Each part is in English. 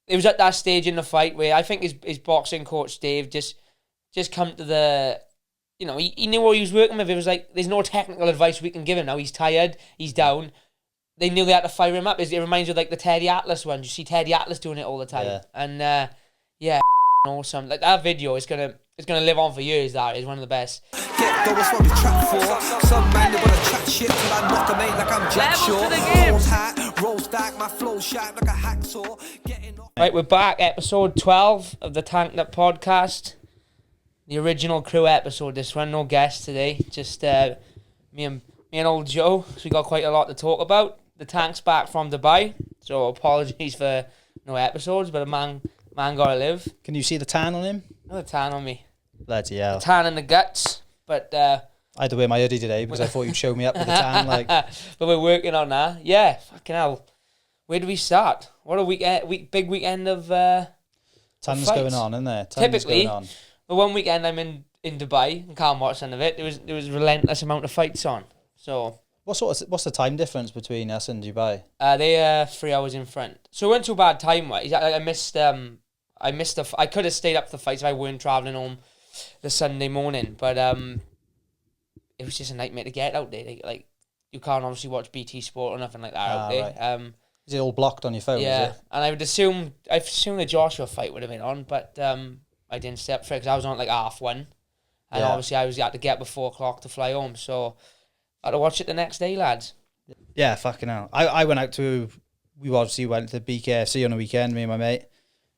it was at that stage in the fight where I think his boxing coach Dave just come to the, you know, he knew what he was working with. It was like, there's no technical advice we can give him now. He's tired, he's down. They knew they had to fire him up. It reminds you of like the Teddy Atlas one. You see Teddy Atlas doing it all the time. Yeah. And yeah, awesome. Like that video is gonna live on for years. That is one of the best. Get going, what we trap for. Some man they wanna chat shit till I knock 'em, ain't like I'm Jack Shaw. Rolls hot, rolls stack, my flow sharp like a hacksaw. Right, we're back. Episode 12 of the Tanked Up podcast. The original crew episode. This one, no guest today. Just me and old Joe. So we got quite a lot to talk about. The tank's back from Dubai, so apologies for no episodes, but a man gotta live. Can you see the tan on him? No tan on me. Bloody hell. The tan in the guts, but I had to wear my hoodie today because I thought you'd show me up with the tan. Like, but we're working on that. Yeah, fucking hell. Where do we start? What a big weekend of tons going on, isn't there? Tons Typically, going on. The one weekend I'm in Dubai and can't watch none of it. There was a relentless amount of fights on. So what's the time difference between us and Dubai? They are 3 hours in front. So it wasn't too bad time wise. I missed I could have stayed up for the fights if I weren't travelling home the Sunday morning, but it was just a nightmare to get out there. Like you can't obviously watch BT Sport or nothing like that out there. Right. Is it all blocked on your phone? Yeah, is it? and I assumed the Joshua fight would have been on, but I didn't step for it because I was on at like 1:30, and obviously I had to get up at 4 o'clock to fly home, so I had to watch it the next day, lads. Yeah, fucking hell. We obviously went to BKFC on a weekend, me and my mate.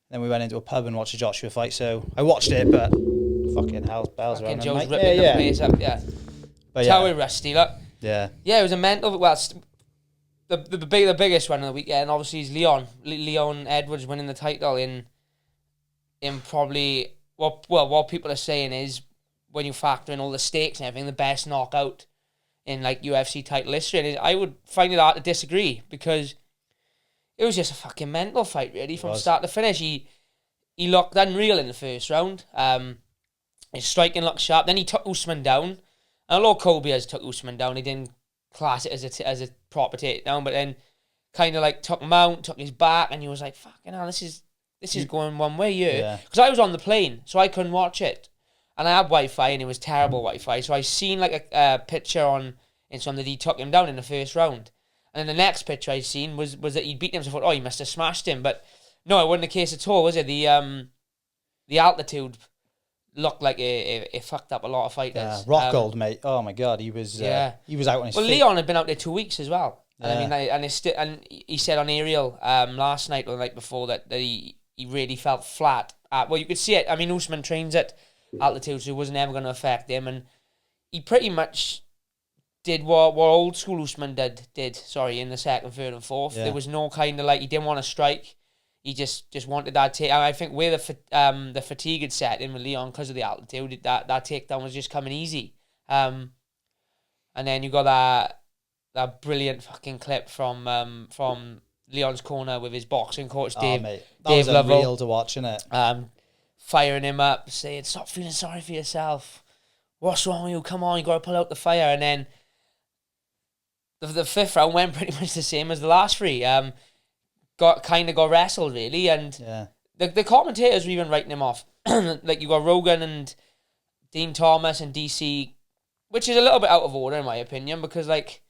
Then we went into a pub and watched the Joshua fight, so I watched it, but fucking hell, bells around. Joe's ripping the place up, yeah. But how we're rusty, look. Yeah. Yeah, it was a mental, well, the biggest one of the weekend, obviously, is Leon Edwards winning the title in probably, what people are saying is, when you factor in all the stakes and everything, the best knockout in like UFC title history. And I would find it hard to disagree because it was just a fucking mental fight, really, from start to finish. He looked unreal in the first round. His striking looked sharp. Then he took Usman down. And although Colby has took Usman down, he didn't class it as a proper takedown, but then kind of like took him out, took his back, and he was like, fucking hell, this is going one way here. Because I was on the plane, so I couldn't watch it. And I had Wi-Fi, and it was terrible Wi-Fi. So I seen like a picture on Instagram that he took him down in the first round. And then the next picture I seen was that he'd beaten him. So I thought, oh, he must have smashed him. But no, it wasn't the case at all, was it? The altitude looked like it fucked up a lot of fighters. Rockhold, mate. Oh my god, he was out on his feet. Leon had been out there 2 weeks as well. Yeah. And I mean, and he said on Ariel last night or the night before that he really felt flat. Well, you could see it. I mean, Usman trains at altitude, so it wasn't ever going to affect him, and he pretty much did what old school Usman did in the second, third and fourth. There was no kind of like, he didn't want to strike, he just wanted that take. I think where the fatigue had set in with Leon because of the altitude, that takedown was just coming easy. And then you got that brilliant fucking clip from Leon's corner with his boxing coach Dave. Mate, that Dave was unreal to watch, isn't it? Firing him up, saying, stop feeling sorry for yourself. What's wrong with you? Come on, you got to pull out the fire. And then the fifth round went pretty much the same as the last three. Got wrestled, really. And the commentators were even writing him off. Like, you got Rogan and Dean Thomas and DC, which is a little bit out of order, in my opinion, because, like,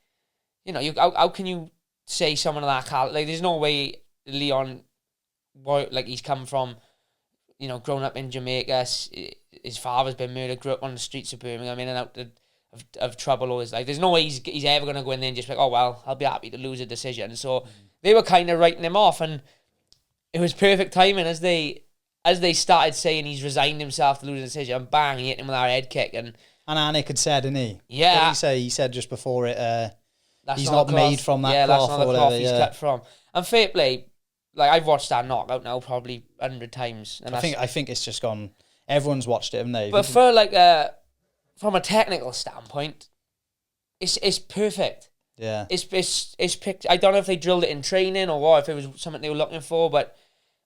you know, how can you say someone of that caliber? Like, there's no way Leon, like, he's come from, you know, grown up in Jamaica, his father's been murdered, grew up on the streets of Birmingham, in and out of trouble all his life. There's no way he's ever going to go in there and just be like, oh, well, I'll be happy to lose a decision. So they were kind of writing him off, and it was perfect timing as they started saying he's resigned himself to lose a decision, and bang, he hit him with our head kick. And Anik had said, didn't he? Yeah. What did he say? He said just before it, he's not made from that cloth that's not or the cloth whatever. he's cut from. And fair play, like, I've watched that knockout now probably 100 times. And I think it's just gone. Everyone's watched it, haven't they? But for like from a technical standpoint, it's perfect. Yeah. It's picked. I don't know if they drilled it in training or what, if it was something they were looking for. But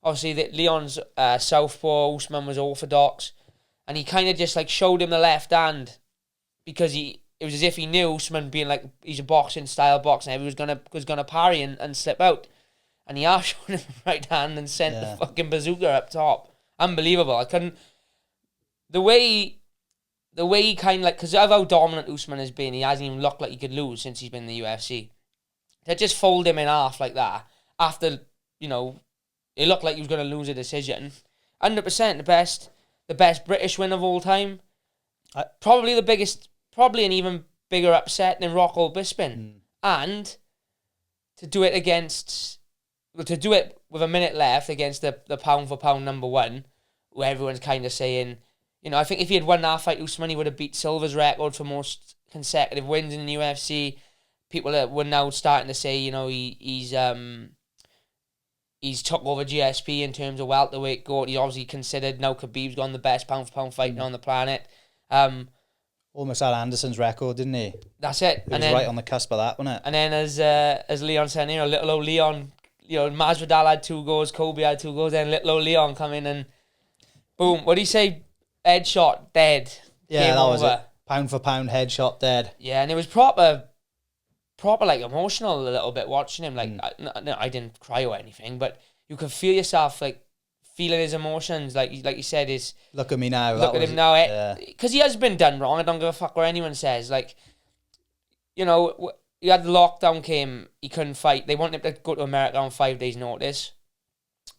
obviously, Leon's southpaw, Usman was orthodox, and he kind of just like showed him the left hand because it was as if he knew Usman being like, he's a boxing style boxer, and he was gonna parry and slip out. and he arse showed him the right hand and sent the fucking bazooka up top. Unbelievable. I couldn't. The way he kind of like, because of how dominant Usman has been, he hasn't even looked like he could lose since he's been in the UFC. To just fold him in half like that after, you know, it looked like he was going to lose a decision. 100% the best British win of all time. Probably an even bigger upset than Rockhold Bisping. And to do it with a minute left against the pound for pound number one, where everyone's kind of saying, you know, I think if he had won that fight, Usman, he would have beat Silva's record for most consecutive wins in the UFC. People were now starting to say, you know, he's took over GSP in terms of welterweight goat. He's obviously considered, now Khabib's gone the best pound for pound fighter on the planet. Almost had Anderson's record, didn't he? That's it. He was right on the cusp of that, wasn't it? And then as Leon said here, little old Leon, you know, Masvidal had 2 goals, Kobe had 2 goals, then little old Leon come in and boom. What did he say? Headshot, dead. Yeah, Game that was over. it. Pound for pound, headshot, dead. Yeah, and it was proper like emotional a little bit watching him. Like I didn't cry or anything, but you could feel yourself like feeling his emotions. Like you said, is look at me now. Look at him now. Because he has been done wrong. I don't give a fuck what anyone says. Like, you know, he had the lockdown came. He couldn't fight. They wanted him to go to America on 5 days' notice.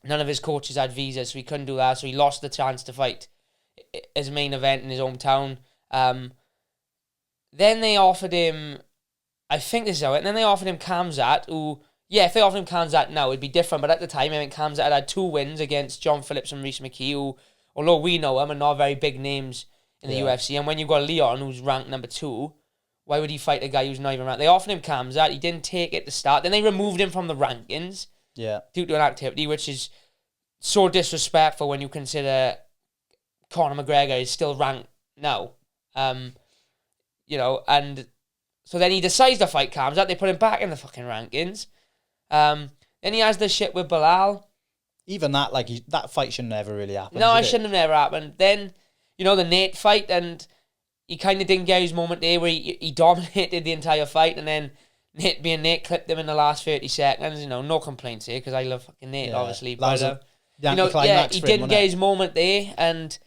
None of his coaches had visas, so he couldn't do that. So he lost the chance to fight his main event in his hometown. Then they offered him, I think this is how it, and then they offered him Khamzat, who, yeah, if they offered him Khamzat now, it'd be different, but at the time, I think Khamzat had 2 wins against John Phillips and Reece McKee, who, although we know them, are not very big names in the UFC, and when you've got Leon, who's ranked number 2, why would he fight a guy who's not even ranked? They offered him Khamzat, he didn't take it to start, then they removed him from the rankings due to an activity, which is so disrespectful when you consider Conor McGregor is still ranked now. You know, and so then he decides to fight Khamzat. They put him back in the fucking rankings. Then he has this shit with Bilal. Even that, like, that fight shouldn't have ever really happened. No, it shouldn't have never happened. Then, you know, the Nate fight, and he kind of didn't get his moment there where he dominated the entire fight, and then Nate clipped him in the last 30 seconds. You know, no complaints here, because I love fucking Nate, obviously. But, you know, he didn't get his moment there, and,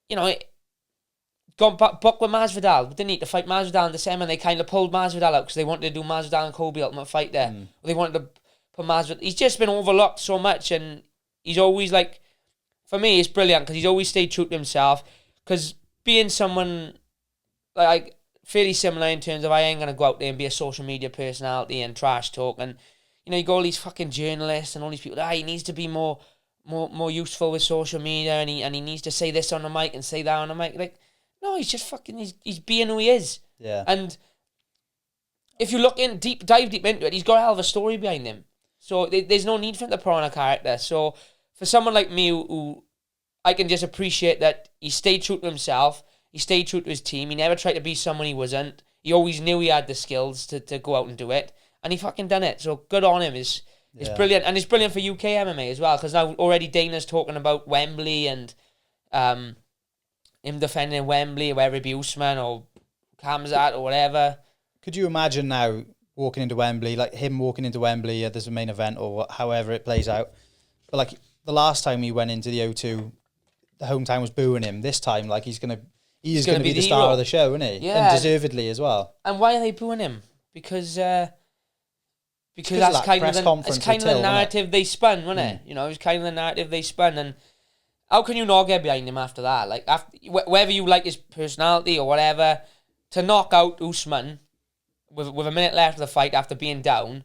you know, got booked with Masvidal. They didn't need to fight Masvidal in December, and they kind of pulled Masvidal out because they wanted to do Masvidal and Kobe Ultimate Fight there. They wanted to put Masvidal. He's just been overlooked so much, and he's always like, for me, it's brilliant because he's always stayed true to himself. Because being someone like fairly similar in terms of I ain't gonna go out there and be a social media personality and trash talk, and you know, you got all these fucking journalists and all these people. He needs to be more useful with social media, and he needs to say this on the mic and say that on the mic. Like, no, he's just fucking, he's being who he is. Yeah. And if you look dive deep into it, he's got a hell of a story behind him. So there's no need for him to put on a character. So for someone like me who I can just appreciate that he stayed true to himself, he stayed true to his team, he never tried to be someone he wasn't. He always knew he had the skills to go out and do it, and he fucking done it. So good on him. It's brilliant, and it's brilliant for UK MMA as well, because now already Dana's talking about Wembley and him defending Wembley, whether it be Usman or Khamzat or whatever. Could you imagine now walking into Wembley, like him walking into Wembley at this main event or however it plays out? But like the last time he went into the O2, the hometown was booing him. This time, like he's gonna be the star of the show, isn't he? Yeah, and deservedly as well. And why are they booing him? Because that's kind of the narrative they spun, wasn't it? You know, it was kind of the narrative they spun, and how can you not get behind him after that? Like, whether you like his personality or whatever, to knock out Usman with a minute left of the fight after being down,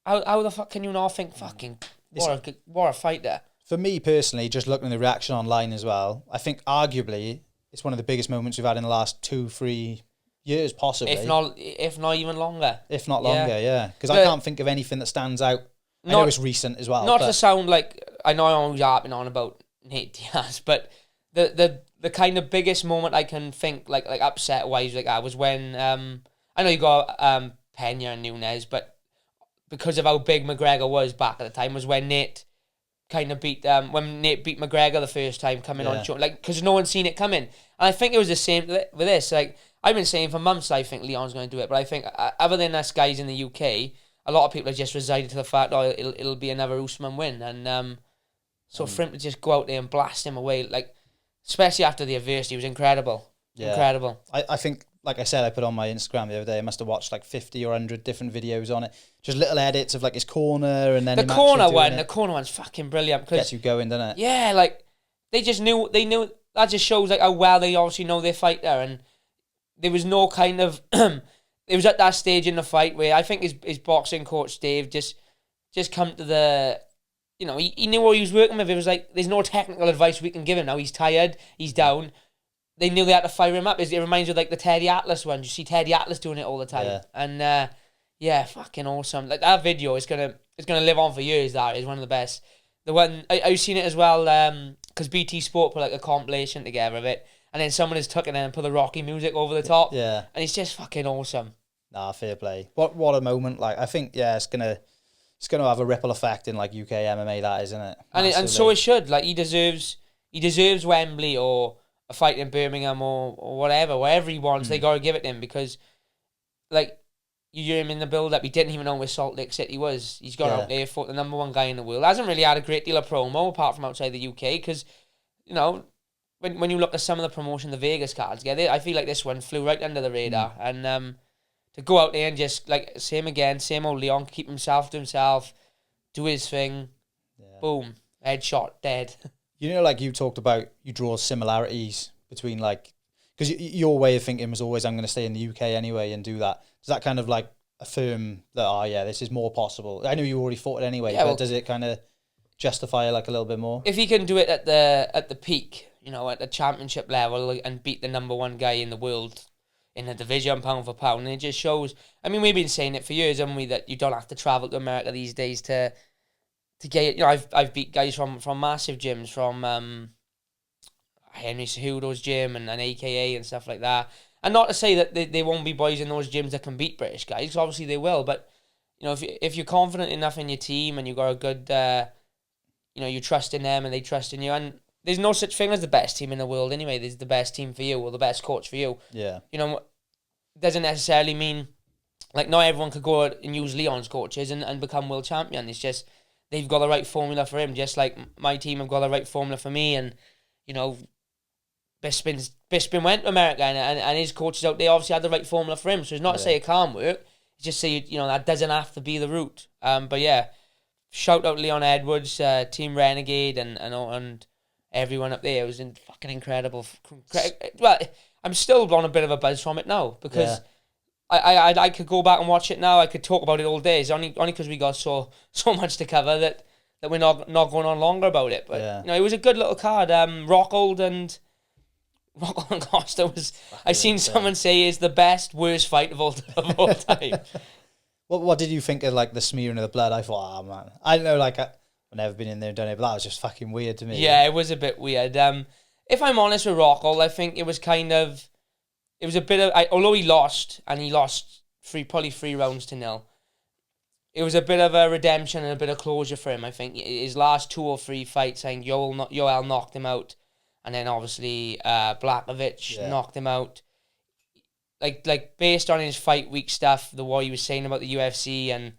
how the fuck can you not think, fucking, what a fighter? For me personally, just looking at the reaction online as well, I think arguably it's one of the biggest moments we've had in the last 2-3 years, possibly. If not even longer. If not longer, yeah. Because I can't think of anything that stands out. I know it's recent as well. Not to sound like, I know I'm always harping on about Nate Diaz, but the kind of biggest moment I can think, like upset wise, like that was when I know you got Pena and Nunes, but because of how big McGregor was back at the time, was when Nate kind of beat beat McGregor the first time coming on show, like, because no one's seen it coming. And I think it was the same with this. Like, I've been saying for months I think Leon's going to do it, but I think other than us guys in the UK, a lot of people have just resided to the fact, oh, it'll be another Usman win. And so for him to just go out there and blast him away, like, especially after the adversity, was incredible. Yeah. Incredible. I think, like I said, I put on my Instagram the other day, I must have watched like 50 or 100 different videos on it. Just little edits of like his corner and then the corner one's fucking brilliant. Gets you going, doesn't it? Yeah, like, they knew, that just shows like how well they obviously know their fighter, and there was no kind of, it was at that stage in the fight where I think his boxing coach, Dave, just come to the, you know, he knew what he was working with. It was like, there's no technical advice we can give him now. He's tired, he's down. They knew they had to fire him up. It reminds you of like the Teddy Atlas one. You see Teddy Atlas doing it all the time. Yeah. And yeah, fucking awesome. Like, that video is gonna live on for years. That is one of the best. The one I've seen it as well, because BT Sport put like a compilation together of it, and then someone has took it and put the Rocky music over the top. Yeah. And it's just fucking awesome. Nah, fair play. What a moment. Like, I think, yeah, it's gonna have a ripple effect in like UK MMA, that, isn't it? And so it should. Like, he deserves Wembley or a fight in Birmingham or whatever, wherever he wants. They gotta give it to him, because like, you hear him in the build up, he didn't even know where Salt Lake City was. He's gone out there, fought the #1 guy in the world. Hasn't really had a great deal of promo apart from outside the UK, because, you know, when you look at some of the promotion the Vegas cards get, I feel like this one flew right under the radar. And to go out there and just, like, same old Leon, keep himself to himself, do his thing, boom, headshot, dead. You know, like you talked about, you draw similarities between, like, because your way of thinking was always, I'm going to stay in the UK anyway and do that. Does that kind of like affirm that, this is more possible? I know you already fought it anyway, but does it kind of justify it like a little bit more? If he can do it at the peak, you know, at the championship level, and beat the #1 guy in the world in the division pound for pound, and it just shows. I mean, we've been saying it for years, haven't we, that you don't have to travel to America these days to get. You know, I've beat guys from massive gyms, from Henry Cejudo's gym and AKA and stuff like that. And not to say that they won't be boys in those gyms that can beat British guys, 'cause obviously they will. But, you know, if you're confident enough in your team and you've got a good, you know, you trust in them and they trust in you, and there's no such thing as the best team in the world anyway. There's the best team for you or the best coach for you. Yeah. You know, doesn't necessarily mean, like, not everyone could go out and use Leon's coaches and become world champion. It's just they've got the right formula for him, just like my team have got the right formula for me. And, you know, Bisping went to America and his coaches out there obviously had the right formula for him. So it's not to say it can't work. It's just say, you know, that doesn't have to be the route. But yeah, shout out Leon Edwards, Team Renegade and everyone up there. It was fucking incredible. Well, I'm still on a bit of a buzz from it now, because I could go back and watch it now. I could talk about it all day. It's only because we got so much to cover that we're not going on longer about it. But you know, it was a good little card. Rockhold and Costa was, I've seen someone say, is the best, worst fight of all time. What did you think of, like, the smearing of the blood? I thought, man, I don't know, like, I've never been in there and done it, but that was just fucking weird to me. Yeah, it was a bit weird. If I'm honest with Rockhold, I think it was a bit of, although he lost probably 3 rounds to 0. It was a bit of a redemption and a bit of closure for him. I think his last 2 or 3 fights, I think Yoel knocked him out. And then obviously Blakovic knocked him out. Like based on his fight week stuff, what he was saying about the UFC and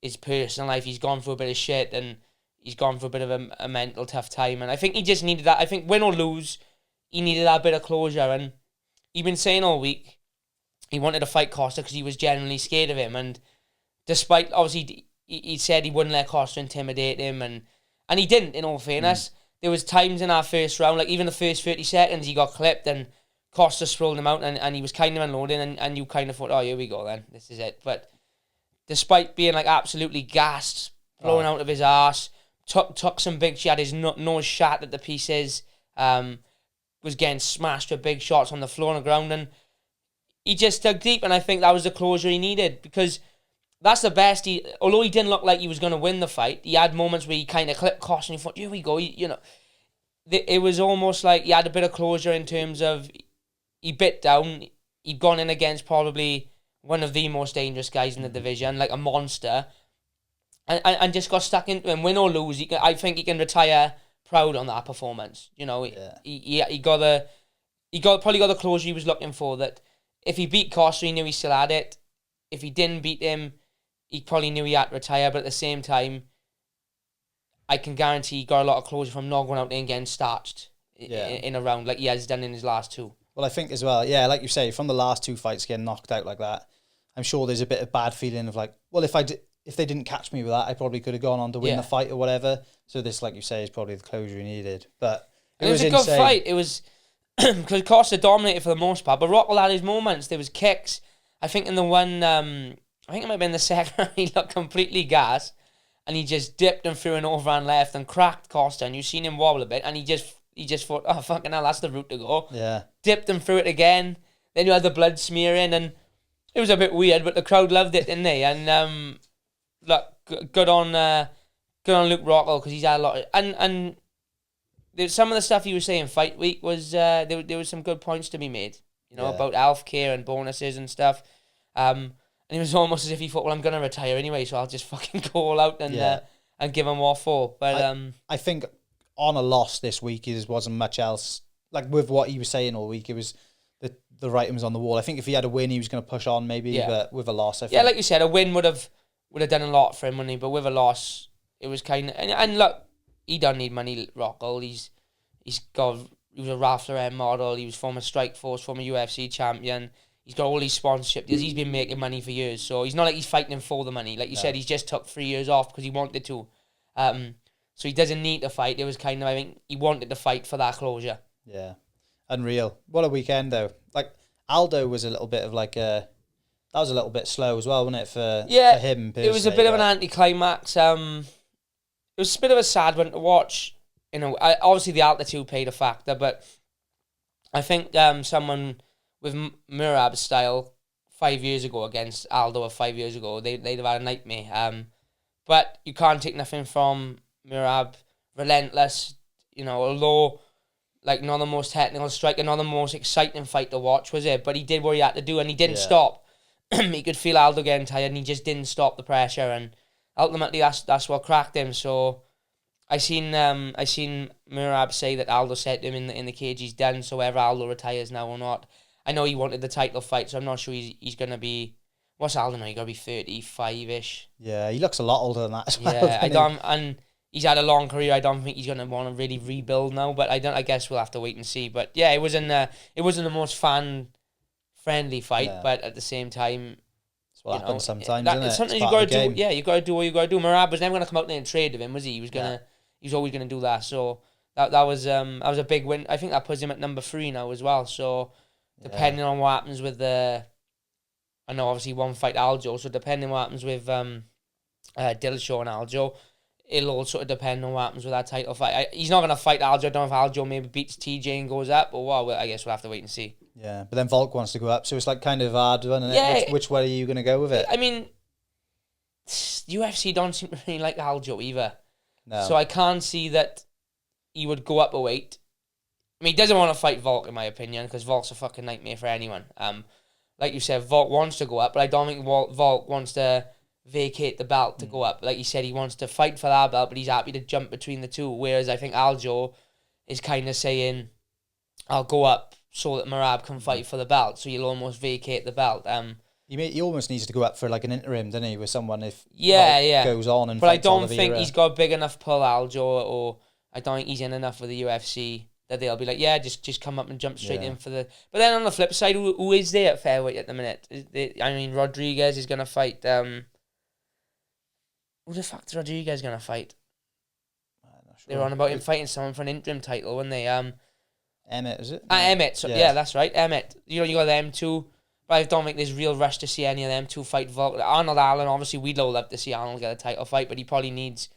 his personal life, he's gone through a bit of shit and he's gone through a bit of a mental tough time. And I think he just needed that. I think win or lose, he needed that bit of closure. And he'd been saying all week he wanted to fight Costa because he was genuinely scared of him. And despite, obviously, he said he wouldn't let Costa intimidate him. And he didn't, in all fairness. There was times in our first round, like even the first 30 seconds, he got clipped and Costa sprawled him out and he was kind of unloading and you kind of thought, oh, here we go then, this is it. But despite being like absolutely gassed, blowing out of his arse, took some big shot, his nose shat at the pieces, was getting smashed with big shots on the floor and the ground, and he just dug deep, and I think that was the closure he needed, because that's the best. Although he didn't look like he was going to win the fight, he had moments where he kind of clipped Costa and he thought, here we go, you know. It was almost like he had a bit of closure in terms of he bit down, he'd gone in against probably one of the most dangerous guys in the division, like a monster, and just got stuck into him. Win or lose, I think he can retire proud on that performance. You know, he probably got the closure he was looking for, that if he beat Costa, he knew he still had it. If he didn't beat him, he probably knew he had to retire, but at the same time, I can guarantee he got a lot of closure from not going out there and getting starched in a round like he has done in his last two. Well, I think as well, yeah, like you say, from the last two fights getting knocked out like that, I'm sure there's a bit of bad feeling of like, well, if they didn't catch me with that, I probably could have gone on to win the fight or whatever. So this, like you say, is probably the closure he needed. But it was a insane. good fight. It was because Costa dominated for the most part, but Rockhold had his moments. There was kicks. I think in the one, I think it might have been the second, he looked completely gassed, and he just dipped and threw an overhand left and cracked Costa, and you've seen him wobble a bit, and he just thought, oh fucking hell, that's the route to go. Yeah. Dipped and threw it again. Then you had the blood smearing, and it was a bit weird, but the crowd loved it, didn't they? And look, good on Luke Rockhold, because he's had a lot of, and some of the stuff he was saying fight week was there was some good points to be made, about healthcare and bonuses and stuff. And it was almost as if he thought, well, I'm gonna retire anyway, so I'll just fucking go all out and give him what for. But I think on a loss this week, there wasn't much else. Like with what he was saying all week, it was the writing was on the wall. I think if he had a win, he was going to push on maybe, but with a loss, I think. Yeah, like you said, a win would have done a lot for him, wouldn't he? But with a loss, it was kind of... And look, he don't need money, Rockhold. He was a Ralph Lauren model. He was former Strikeforce, former UFC champion. He's got all these sponsorships. He's been making money for years. So he's not like he's fighting him for the money. Like you said, he's just took 3 years off because he wanted to. So he doesn't need to fight. It was kind of, I think, he wanted to fight for that closure. Yeah. Unreal. What a weekend, though. Like, Aldo was a little bit of like that was a little bit slow as well, wasn't it, for him personally? It was a bit of an anticlimax. It was a bit of a sad one to watch. Obviously the altitude played a factor, but I think someone with Merab's style 5 years ago against Aldo of 5 years ago, they'd have had a nightmare. But you can't take nothing from Merab. Relentless, although like not the most technical striker, not the most exciting fight to watch, was it? But he did what he had to do, and he didn't stop. He could feel Aldo getting tired, and he just didn't stop the pressure, and ultimately that's what cracked him. So I seen Merab say that Aldo said to him in the cage he's done, so whether Aldo retires now or not. I know he wanted the title fight, so I'm not sure he's going to be... What's Aldo now? He's got to be 35-ish. Yeah, he looks a lot older than that as well. Yeah, and he's had a long career. I don't think he's going to want to really rebuild now, but I guess we'll have to wait and see. But yeah, it wasn't the most fan-friendly fight, but at the same time... That's what happens sometimes, isn't it? Sometimes you got to do... Yeah, you got to do what you got to do. Merab was never going to come out there and trade with him, was he? He was always going to do that. So that was a big win. I think that puts him at number 3 now as well. So depending on what happens with I know obviously one fight Aljo, so depending on what happens with Dillashaw and Aljo, it'll all sort of depend on what happens with that title fight. He's not going to fight Aljo. I don't know if Aljo maybe beats TJ and goes up, or what. I guess we'll have to wait and see. Yeah, but then Volk wants to go up, so it's like kind of hard, isn't it? Which way are you going to go with it? I mean, UFC don't seem to really like Aljo either. No. So I can't see that he would go up a weight. I mean, he doesn't want to fight Volk, in my opinion, because Volk's a fucking nightmare for anyone. Like you said, Volk wants to go up, but I don't think Volk wants to vacate the belt to go up. Like you said, he wants to fight for that belt, but he's happy to jump between the two. Whereas I think Aljo is kind of saying, I'll go up so that Merab can fight for the belt, so you'll almost vacate the belt. He almost needs to go up for like an interim, doesn't he, with someone if goes on and. But I don't think he's got a big enough pull, Aljo, or I don't think he's in enough with the UFC that they'll be like, just come up and jump straight in for the. But then on the flip side, who is there at featherweight at the minute? Rodriguez is gonna fight. Who the fuck is Rodriguez gonna fight? I'm not sure. They were on about him fighting someone for an interim title, weren't they? Emmett, is it? Emmett. So, yeah, that's right. Emmett. You got them two. But I don't think there's real rush to see any of them two fight Volk. Arnold Allen, obviously, we'd all love to see Arnold get a title fight, but he probably needs...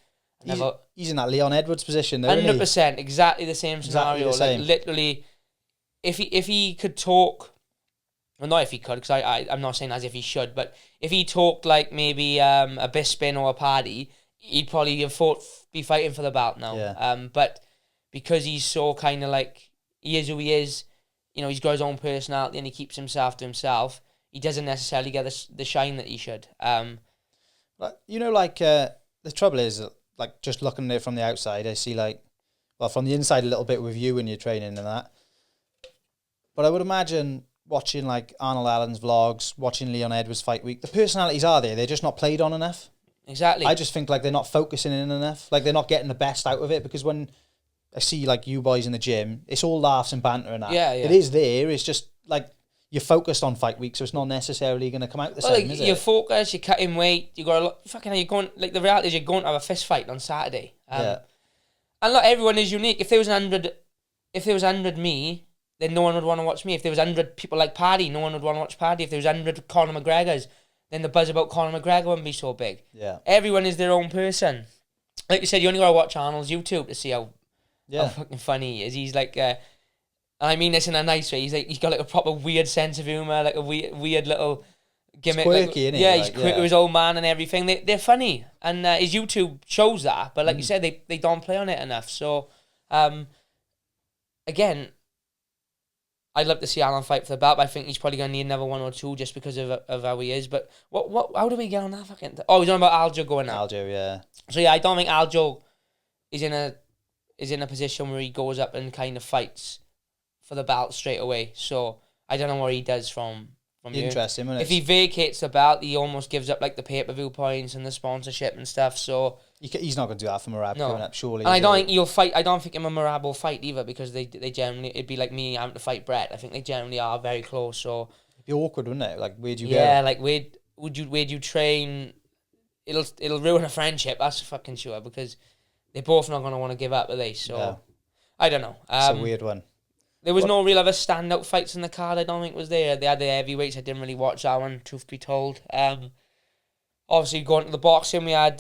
He's in that Leon Edwards position, though, 100%. Exactly the same scenario. The same. Like, literally, if he could talk... Well, not if he could, because I'm not saying as if he should, but if he talked like maybe a Bisping or a Paddy, he'd probably be fighting for the belt now. Yeah. But because he's so kind of like... He is who he is... he's got his own personality and he keeps himself to himself. He doesn't necessarily get the shine that he should. The trouble is, like, just looking at it from the outside, I see, from the inside a little bit with you when you're training and that. But I would imagine watching like Arnold Allen's vlogs, watching Leon Edwards fight week, the personalities are there. They're just not played on enough. Exactly. I just think like they're not focusing in enough. Like they're not getting the best out of it, because when I see like you boys in the gym, it's all laughs and banter and that. Yeah, yeah. It is there. It's just like you're focused on fight week, so it's not necessarily going to come out the same, is it? You're focused, you're cutting weight, you got a lot, fucking hell, you're going, like the reality is you're going to have a fist fight on Saturday. Yeah. And look, everyone is unique. If there was 100 me, then no one would want to watch me. If there was 100 people like Paddy, no one would want to watch Paddy. If there was 100 Conor McGregors, then the buzz about Conor McGregor wouldn't be so big. Yeah. Everyone is their own person. Like you said, you only got to watch Arnold's YouTube to see how fucking funny he is. He's like, and I mean this in a nice way. He's got like a proper weird sense of humor, like a weird little gimmick. It's quirky, like, isn't it? Yeah, he's quick with his old man and everything. They're funny, and his YouTube shows that. But like you said, they don't play on it enough. So, again, I'd love to see Alan fight for the belt, but I think he's probably going to need another one or two just because of how he is. But how do we get on that fucking... Oh, he's on about Aljo going out. Aljo, yeah. So yeah, I don't think Aljo is in a position where he goes up and kind of fights for the belt straight away. So I don't know what he does from here. Interesting, isn't it? If he vacates the belt, he almost gives up like the pay-per-view points and the sponsorship and stuff. So he's not going to do that for Marab coming up, surely. And I don't think he'll fight. I don't think him and Marab will fight either, because they generally, it'd be like me having to fight Brett. I think they generally are very close. So it'd be awkward, wouldn't it? Like, where'd you go? Yeah, like where'd you train? It'll ruin a friendship. That's for fucking sure, because they're both not going to want to give up, are they? So I don't know. It's a weird one. There was no real other standout fights in the card, I don't think was there. They had the heavyweights. I didn't really watch that one, truth be told. Obviously, going to the boxing, we had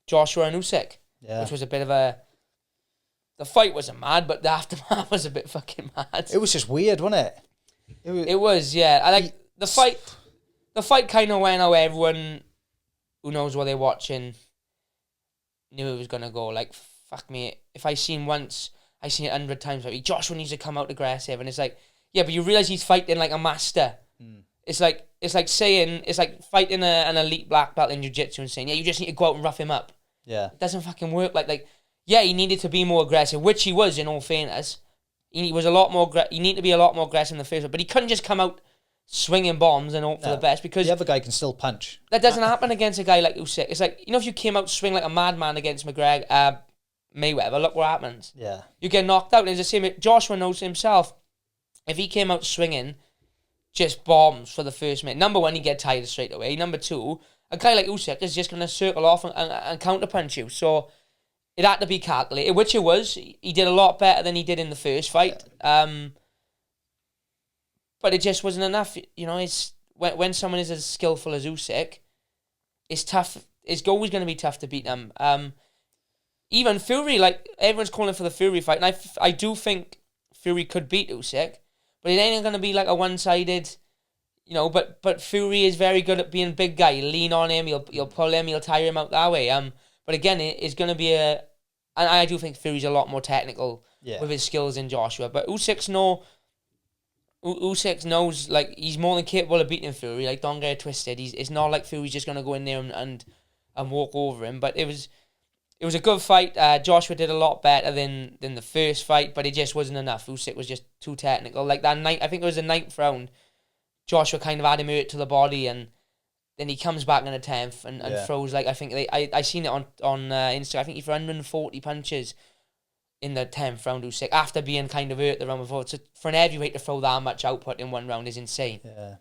Joshua and Usyk, which was a bit of a... The fight wasn't mad, but the aftermath was a bit fucking mad. It was just weird, wasn't it? It was, yeah. I like the fight. The fight kind of went how everyone who knows what they're watching knew it was going to go. Like, fuck me. If I seen once... I seen it 100 times. Like, Joshua needs to come out aggressive, and it's like, yeah, but you realise he's fighting like a master. It's like fighting an elite black belt in jiu-jitsu and saying, yeah, you just need to go out and rough him up. Yeah, it doesn't fucking work. Like, yeah, he needed to be more aggressive, which he was in all fairness. He was a lot more. He needed to be a lot more aggressive in the first one, but he couldn't just come out swinging bombs and hope for the best, because the other guy can still punch. That doesn't happen against a guy like Usyk. It's like, if you came out swinging like a madman against Mayweather, look what happens. Yeah. You get knocked out. And it's the same. Joshua knows himself. If he came out swinging just bombs for the first minute, number one, he'd get tired straight away. Number two, a guy like Usyk is just going to circle off and counter-punch you. So it had to be calculated, which it was. He did a lot better than he did in the first fight. But it just wasn't enough. It's when someone is as skillful as Usyk, it's tough. It's always going to be tough to beat them. Even Fury, like, everyone's calling for the Fury fight, and I do think Fury could beat Usyk, but it ain't going to be like a one-sided, but Fury is very good at being a big guy. He'll lean on him, he'll pull him, he'll tire him out that way. But again, it's going to be and I do think Fury's a lot more technical with his skills than Joshua, but Usyk knows, like, he's more than capable of beating Fury. Like, don't get it twisted. It's not like Fury's just going to go in there and walk over him, but it was a good fight. Joshua did a lot better than the first fight, but it just wasn't enough. Usyk was just too technical. Like that night, I think it was the 9th round, Joshua kind of had him hurt to the body, and then he comes back in the 10th and throws, like, I think I seen it on Instagram. I think he threw 140 punches in the 10th round, Usyk, after being kind of hurt the round before. So for an heavyweight to throw that much output in one round is insane. Yeah.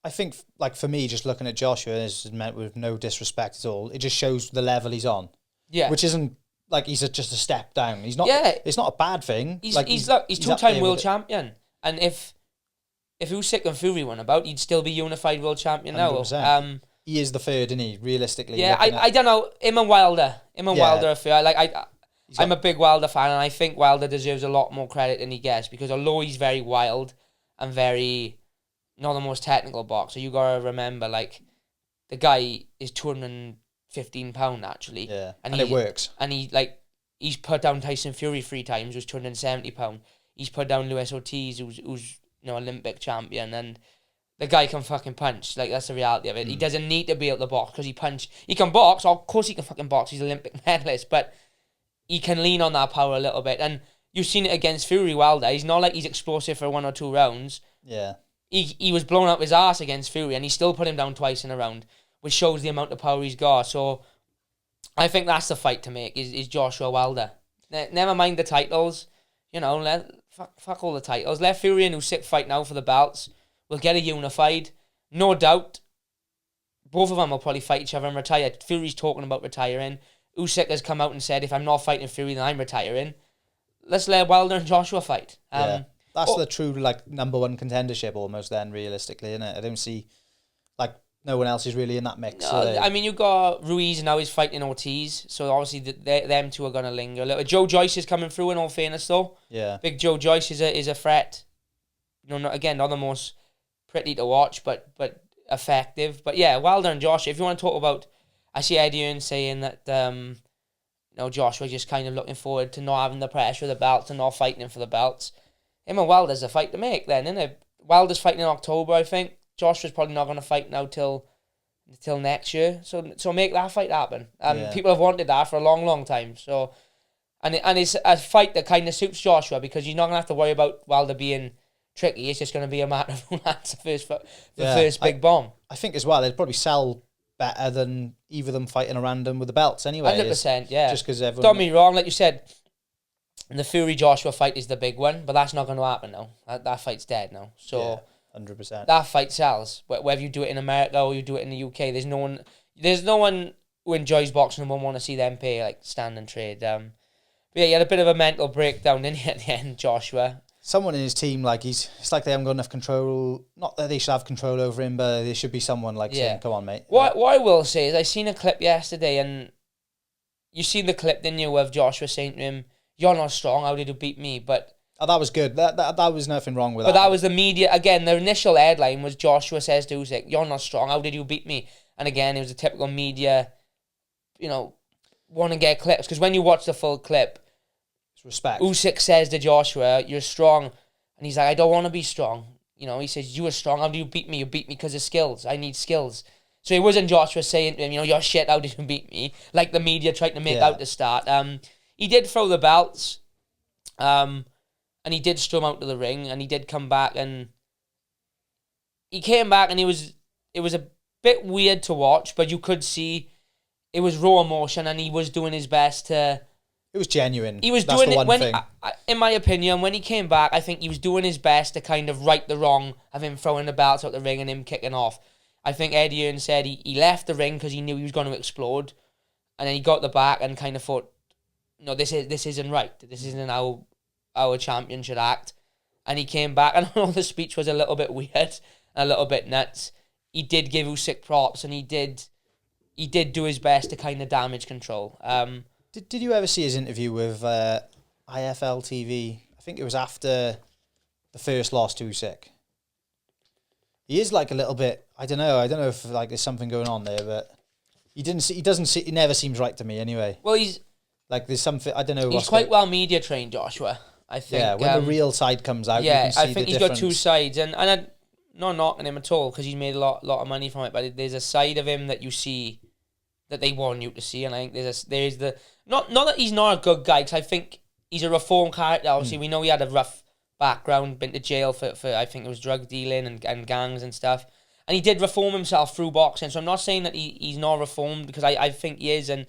I think, like, for me, just looking at Joshua, this is meant with no disrespect at all, it just shows the level he's on. Yeah, which isn't like he's just a step down. He's not. Yeah, it's not a bad thing. He's 2-time world champion, and if Usyk and Fury won about, he'd still be unified world champion now. He is the third, isn't he? Realistically, yeah. I don't know. Him and Wilder are fair. I'm a big Wilder fan, and I think Wilder deserves a lot more credit than he gets, because although he's very wild and very not the most technical boxer, you gotta remember, like, the guy is 215 £15 actually. Yeah, and it works. And he's put down Tyson Fury 3 times, who's £270. He's put down Luis Ortiz, who's Olympic champion, and the guy can fucking punch. Like, that's the reality of it. He doesn't need to be able to box, because he can box. Of course he can fucking box. He's an Olympic medalist, but he can lean on that power a little bit. And you've seen it against Fury Wilder. He's not like he's explosive for 1 or 2 rounds. Yeah. He was blown up his ass against Fury, and he still put him down twice in a round, which shows the amount of power he's got. So I think that's the fight to make, is Joshua Wilder. Never mind the titles. You know, fuck all the titles. Let Fury and Usyk fight now for the belts. We'll get it unified. No doubt, both of them will probably fight each other and retire. Fury's talking about retiring. Usyk has come out and said, if I'm not fighting Fury, then I'm retiring. Let's let Wilder and Joshua fight. That's the true, like, number one contendership almost then, realistically, isn't it? I don't see, like, no one else is really in that mix. No, I mean, you've got Ruiz now, he's fighting Ortiz, so obviously them two are going to linger a little. Joe Joyce is coming through, in all fairness, though. Yeah. Big Joe Joyce is a threat. You know, again, not the most pretty to watch, but effective. But yeah, Wilder and Joshua, if you want to talk about, I see Eddie Hearn saying that, Joshua just kind of looking forward to not having the pressure of the belts and not fighting him for the belts. Him and Wilder's a fight to make then, isn't it? Wilder's fighting in October, I think. Joshua's probably not going to fight now till next year. So make that fight happen. People have wanted that for a long, long time. So, and it's a fight that kind of suits Joshua, because you're not going to have to worry about Wilder being tricky. It's just going to be a matter of who lands the first big bomb. I think as well, they'd probably sell better than either of them fighting around them with the belts anyway. 100%, yeah. Just because everyone... Don't be wrong, like you said, the Fury-Joshua fight is the big one, but that's not going to happen now. That fight's dead now. So... Yeah, 100%. That fight sells. Whether you do it in America or you do it in the UK, there's no one who enjoys boxing and won't want to see them pay, like, stand and trade. But yeah, he had a bit of a mental breakdown, didn't he, at the end, Joshua? Someone in his team, like, it's like they haven't got enough control. Not that they should have control over him, but there should be someone like saying, come on, mate. What I will say is, I seen a clip yesterday, and you seen the clip, didn't you, of Joshua saying to him, you're not strong, how did you beat me? But oh, that was good. That was nothing wrong with that. But that was the media. Again, the initial headline was Joshua says to Usyk, you're not strong, how did you beat me? And again, it was a typical media, want to get clips. Because when you watch the full clip, it's respect. Usyk says to Joshua, you're strong. And he's like, I don't want to be strong. He says, you were strong, how do you beat me? You beat me because of skills. I need skills. So it wasn't Joshua saying to him, you're shit, how did you beat me? Like the media tried to make out to start. He did throw the belts. And he did storm out to the ring, and he did come back, and he came back, and it was a bit weird to watch, but you could see it was raw emotion, and he was doing his best to... It was genuine. He was doing it when, in my opinion, when he came back, I think he was doing his best to kind of right the wrong of him throwing the belts out the ring and him kicking off. I think Eddie Hearn said he left the ring because he knew he was going to explode, and then he got the back and kind of thought, no, this isn't right. This isn't how our champion should act. And he came back, and I know the speech was a little bit weird, a little bit nuts. He did give Usyk props, and he did do his best to kind of damage control. Did you ever see his interview with IFL TV? I think it was after the first loss to Usyk. He is like a little bit, I don't know if like there's something going on there, but he never seems right to me anyway. Well, he's like, there's something, I don't know. He's quite well media trained, Joshua, I think. Yeah, when the real side comes out, you can see I think he's difference. got two sides, and I'm not knocking him at all, because he's made a lot of money from it, but there's a side of him that you see that they want you to see, and I think there's the not that he's not a good guy, because I think he's a reformed character. Obviously, we know he had a rough background, been to jail for I think it was drug dealing and gangs and stuff, and he did reform himself through boxing. So I'm not saying that he's not reformed, because I think he is, and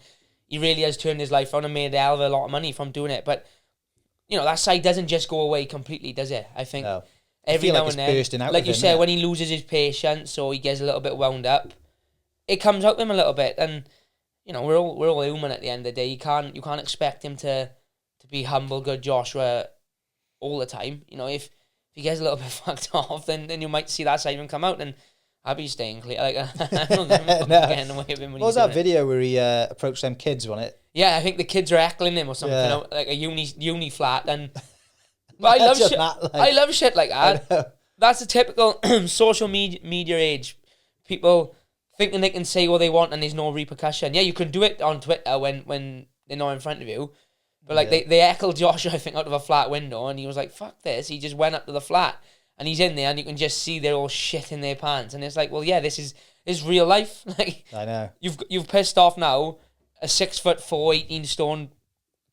he really has turned his life around and made a hell of a lot of money from doing it. But that side doesn't just go away completely, does it? I think every now and then, like you said, when he loses his patience or he gets a little bit wound up, it comes out of him a little bit. And we're all human at the end of the day. You can't expect him to be humble, good Joshua all the time. If he gets a little bit fucked off, then you might see that side of him come out. And I'll be staying clear. Like, I don't think getting away with him. What was that video where he approached them kids, wasn't it? Yeah, I think the kids are heckling him or something, like a uni flat. And but I love shit. I love shit like that. That's a typical social media age. People thinking they can say what they want and there's no repercussion. Yeah, you can do it on Twitter when they're not in front of you. But like they heckled Josh, I think, out of a flat window, and he was like, "Fuck this!" He just went up to the flat. And he's in there, and you can just see they're all shit in their pants. And it's like, well, yeah, this is real life. Like, I know. You've pissed off now a 6'4", 18 stone,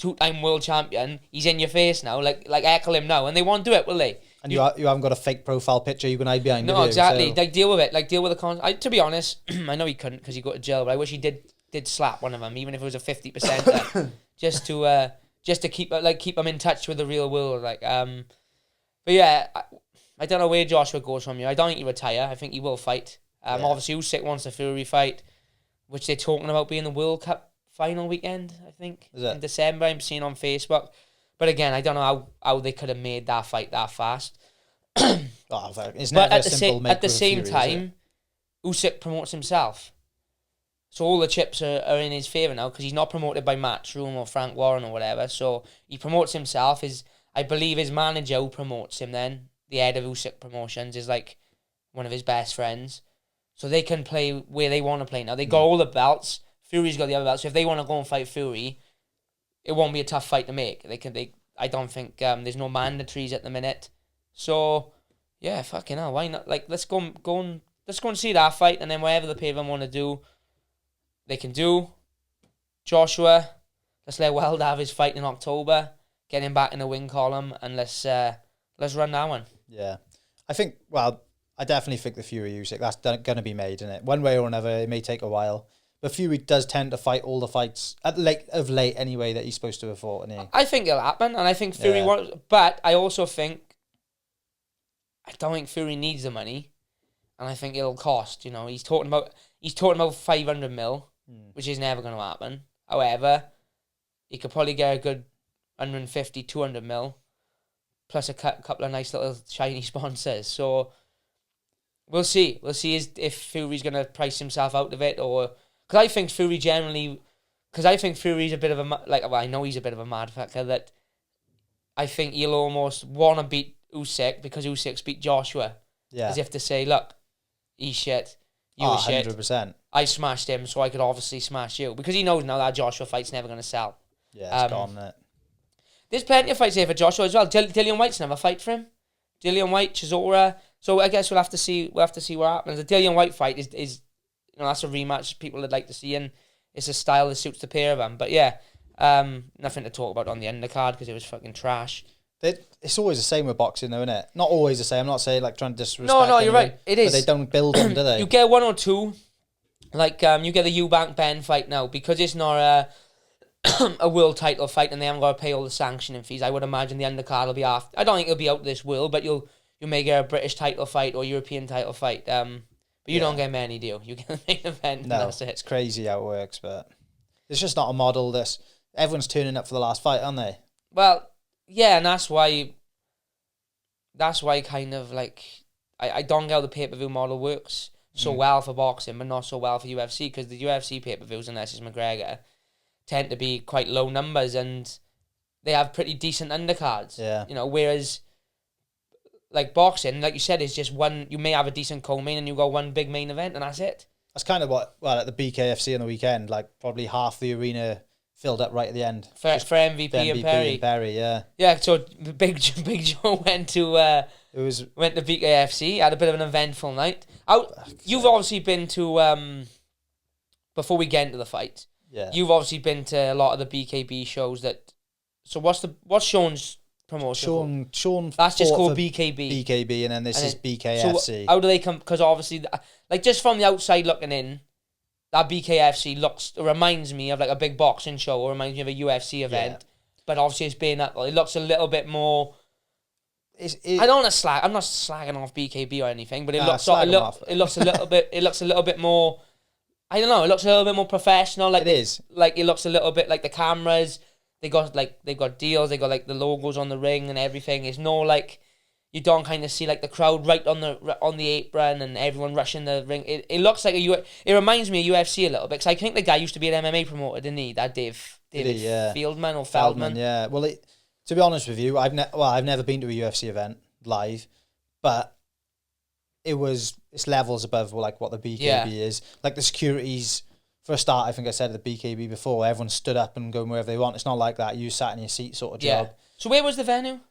two-time world champion. He's in your face now, like heckle him now, and they won't do it, will they? And you haven't got a fake profile picture you can hide behind. No, exactly. So. Like deal with it. Like deal with the to be honest, I know he couldn't because he got to jail, but I wish he did slap one of them, even if it was a 50%, just to keep them in touch with the real world. Like but yeah, I don't know where Joshua goes from here. I don't think he retire. I think he will fight. Obviously Usyk wants a Fury fight, which they're talking about being the World Cup final weekend, I think, in December. I'm seeing on Facebook. But again, I don't know how they could have made that fight that fast. It's never a simple make at the same time, Usyk promotes himself. So all the chips are in his favour now because he's not promoted by Matchroom or Frank Warren or whatever. So he promotes himself. I believe his manager who promotes him then, the head of Usyk Promotions, is like one of his best friends. So they can play where they want to play now. They got all the belts. Fury's got the other belts. So if they want to go and fight Fury, it won't be a tough fight to make. I don't think there's no mandatories at the minute. So yeah, fucking hell, why not? Like let's go and see that fight, and then whatever the pair of them want to do, they can do. Joshua, let's let Weld have his fight in October, get him back in the win column, and let's run that one. Yeah, I definitely think the Fury Usyk, that's going to be made, isn't it? One way or another, it may take a while. But Fury does tend to fight all the fights of late anyway that he's supposed to have fought. I think it'll happen, and I think Fury wants. But I also think I don't think Fury needs the money, and I think it'll cost. You know, he's talking about 500 mil, which is never going to happen. However, he could probably get a good 150, 200 mil, plus a couple of nice little shiny sponsors. So we'll see. We'll see if Fury's going to price himself out of it, or because I think Fury generally, Fury's a bit of I know he's a bit of a mad fucker, that I think he'll almost want to beat Usyk because Usyk's beat Joshua. Yeah. As if to say, look, he's shit, you shit. 100%. I smashed him, so I could obviously smash you. Because he knows now that Joshua fight's never going to sell. Yeah, it's gone, isn't it? There's plenty of fights here for Joshua as well. Dillian White's never fight for him. Dillian White, Chisora. So I guess we'll have to see what happens. The Dillian White fight is that's a rematch people would like to see, and it's a style that suits the pair of them. But yeah, nothing to talk about on the undercard because it was fucking trash. It's always the same with boxing, though, isn't it? Not always the same. I'm not saying trying to disrespect. No, you're right. It is. But they don't build them, do they? You get one or two, you get the Eubank Ben fight now because it's not a world title fight and they haven't got to pay all the sanctioning fees. I would imagine the undercard will be after. I don't think it'll be out of this world, but you may get a British title fight or European title fight. But you don't get many, do you? You get the main event. No, and that's it. It's crazy how it works, but it's just not a model. Everyone's turning up for the last fight, aren't they? Well, yeah, and that's why kind of like I don't get how the pay-per-view model works so well for boxing, but not so well for UFC, because the UFC pay-per-views, unless it's McGregor, tend to be quite low numbers and they have pretty decent undercards. Yeah. You know, whereas like boxing, like you said, is just one. You may have a decent co-main and you got one big main event and that's it. That's kind of at the BKFC on the weekend, like probably half the arena filled up right at the end. For MVP and Perry. Yeah. Yeah, so Big Joe went to BKFC, had a bit of an eventful night. You've obviously been to before we get into the fight. Yeah. You've obviously been to a lot of the BKB shows so what's Sean's promotion? Sean. That's just called BKB. BKB, and then this is BKFC. So how do they come? Because obviously, like just from the outside looking in, that BKFC reminds me of like a big boxing show, or reminds me of a UFC event. Yeah. But obviously, it looks a little bit more. I don't want to slag. I'm not slagging off BKB or anything, but it looks a little bit. It looks a little bit more. I don't know. It looks a little bit more professional. Like it is. Like it looks a little bit like the cameras. They've got deals. They got like the logos on the ring and everything. It's no like you don't kind of see like the crowd right on the apron and everyone rushing the ring. It looks like it reminds me of UFC a little bit, because I think the guy used to be an MMA promoter, didn't he? That David Fieldman or Feldman. Yeah. Well, to be honest with you, I've never been to a UFC event live, but it's levels above like what the BKB is. Like the securities. For a start, I think I said at the BKB before, everyone stood up and going wherever they want. It's not like that. You sat in your seat sort of job. So where was the venue?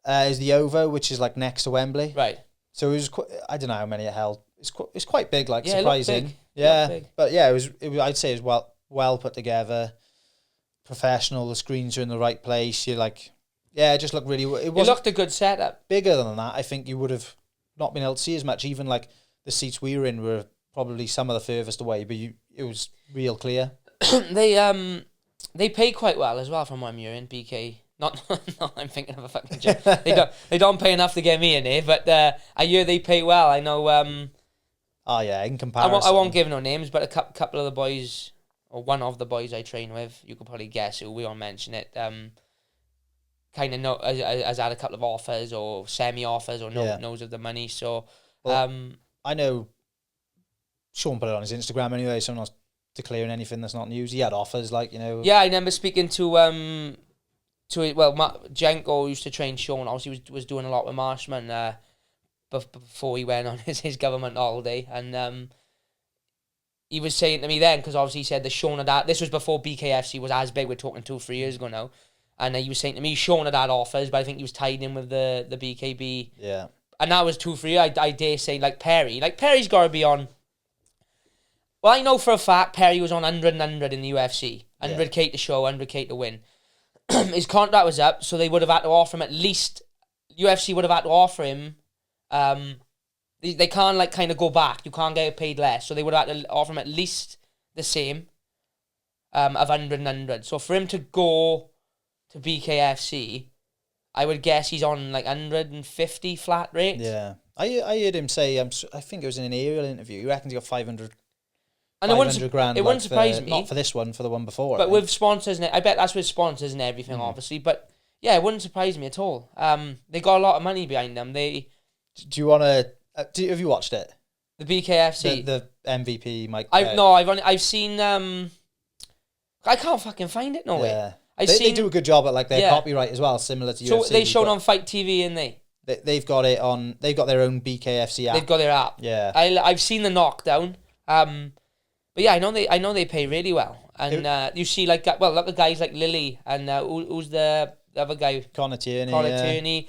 Is the OVO, which is like next to Wembley. Right. So it was I don't know how many it held. It's quite big, like yeah, surprising. It big. Yeah. But yeah, it was I'd say it was well put together. professional. The screens are in the right place. You're like, yeah, it just looked really. It looked a good setup. Bigger than that, I think you would have not been able to see as much. Even like the seats we were in were probably some of the furthest away, but it was real clear. They pay quite well as well from what I'm hearing. BK, not I'm thinking of a fucking joke. They don't pay enough to get me in there, but I hear they pay well. I know. Oh yeah, in comparison, I won't give no names, but a couple of the boys, or one of the boys I train with, you could probably guess who. We won't mention it. Kind of know has had a couple of offers or semi offers or knows of the money. So, I know. Sean put it on his Instagram anyway, so I'm not declaring anything that's not news. He had offers, like, you know. Yeah, I remember speaking to Jenko used to train Sean. Obviously, was doing a lot with Marshman before he went on his government holiday, and he was saying to me then, because obviously he said that Sean had that. This was before BKFC was as big. We're talking 2-3 years ago now, and he was saying to me Sean had offers, but I think he was tied in with the BKB. Yeah, and that was 2-3. I dare say Perry's got to be on. Well, I know for a fact Perry was on 100 in the UFC. 100k to show, 100k to win. His contract was up, so they would have had to offer him at least... UFC would have had to offer him... They can't, like, kind of go back. You can't get paid less. So they would have had to offer him at least the same of 100. So for him to go to BKFC, I would guess he's on, like, 150 flat rate. Yeah. I heard him say, I think it was in an aerial interview, he reckons he got 500 And it wouldn't surprise me. Not for this one, for the one before. But with sponsors, I bet that's with sponsors and everything, obviously. But yeah, it wouldn't surprise me at all. They got a lot of money behind them. Do you want to? Have you watched it? The BKFC, the MVP, Mike. I've seen. I can't fucking find it. No way. They do a good job at like their copyright as well, similar to UFC. So they showed on Fight TV, and they've got it on. They've got their own BKFC app. They've got their app. Yeah. I've seen the knockdown. But yeah, I know they pay really well, and you see look at guys like Lily and who's the other guy? Connor Tierney.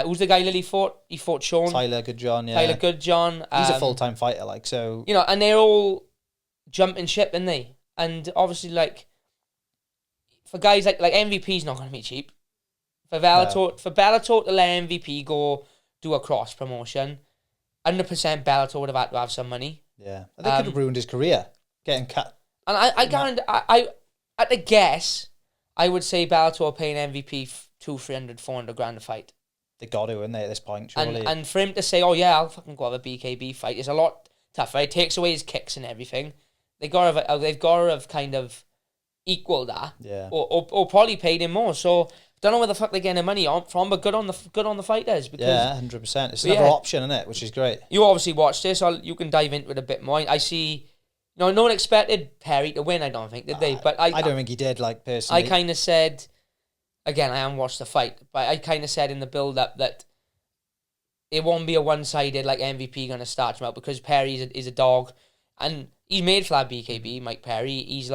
Who's the guy Lily fought? He fought Sean. Tyler Goodjohn. Yeah. Tyler Goodjohn. He's a full-time fighter, like, so. You know, and they're all jumping ship, aren't they? And obviously, like, for guys like MVP's not going to be cheap. For Bellator to let MVP go do a cross promotion, 100% Bellator would have had to have some money. Yeah, they could have ruined his career, getting cut. And I guarantee, I at a guess, I would say Bellator are paying MVP 200, 300, 400 grand a fight. They got to, wouldn't they, at this point, surely? And for him to say, oh yeah, I'll fucking go have a BKB fight, is a lot tougher. It takes away his kicks and everything. They've got to have kind of equaled that, yeah, or probably paid him more. So don't know where the fuck they're getting the money from, but good on the fighters. Because, yeah, 100%. It's another option, isn't it? Which is great. You obviously watched this, so you can dive into it a bit more. I see. No one expected Perry to win. I don't think, did they? But I don't think he did. Like, personally, I kind of said. Again, I haven't watched the fight, but I kind of said in the build-up that it won't be a one-sided, like, MVP going to start him out, because Perry is a dog, and he's made for that BKB, Mike Perry. He's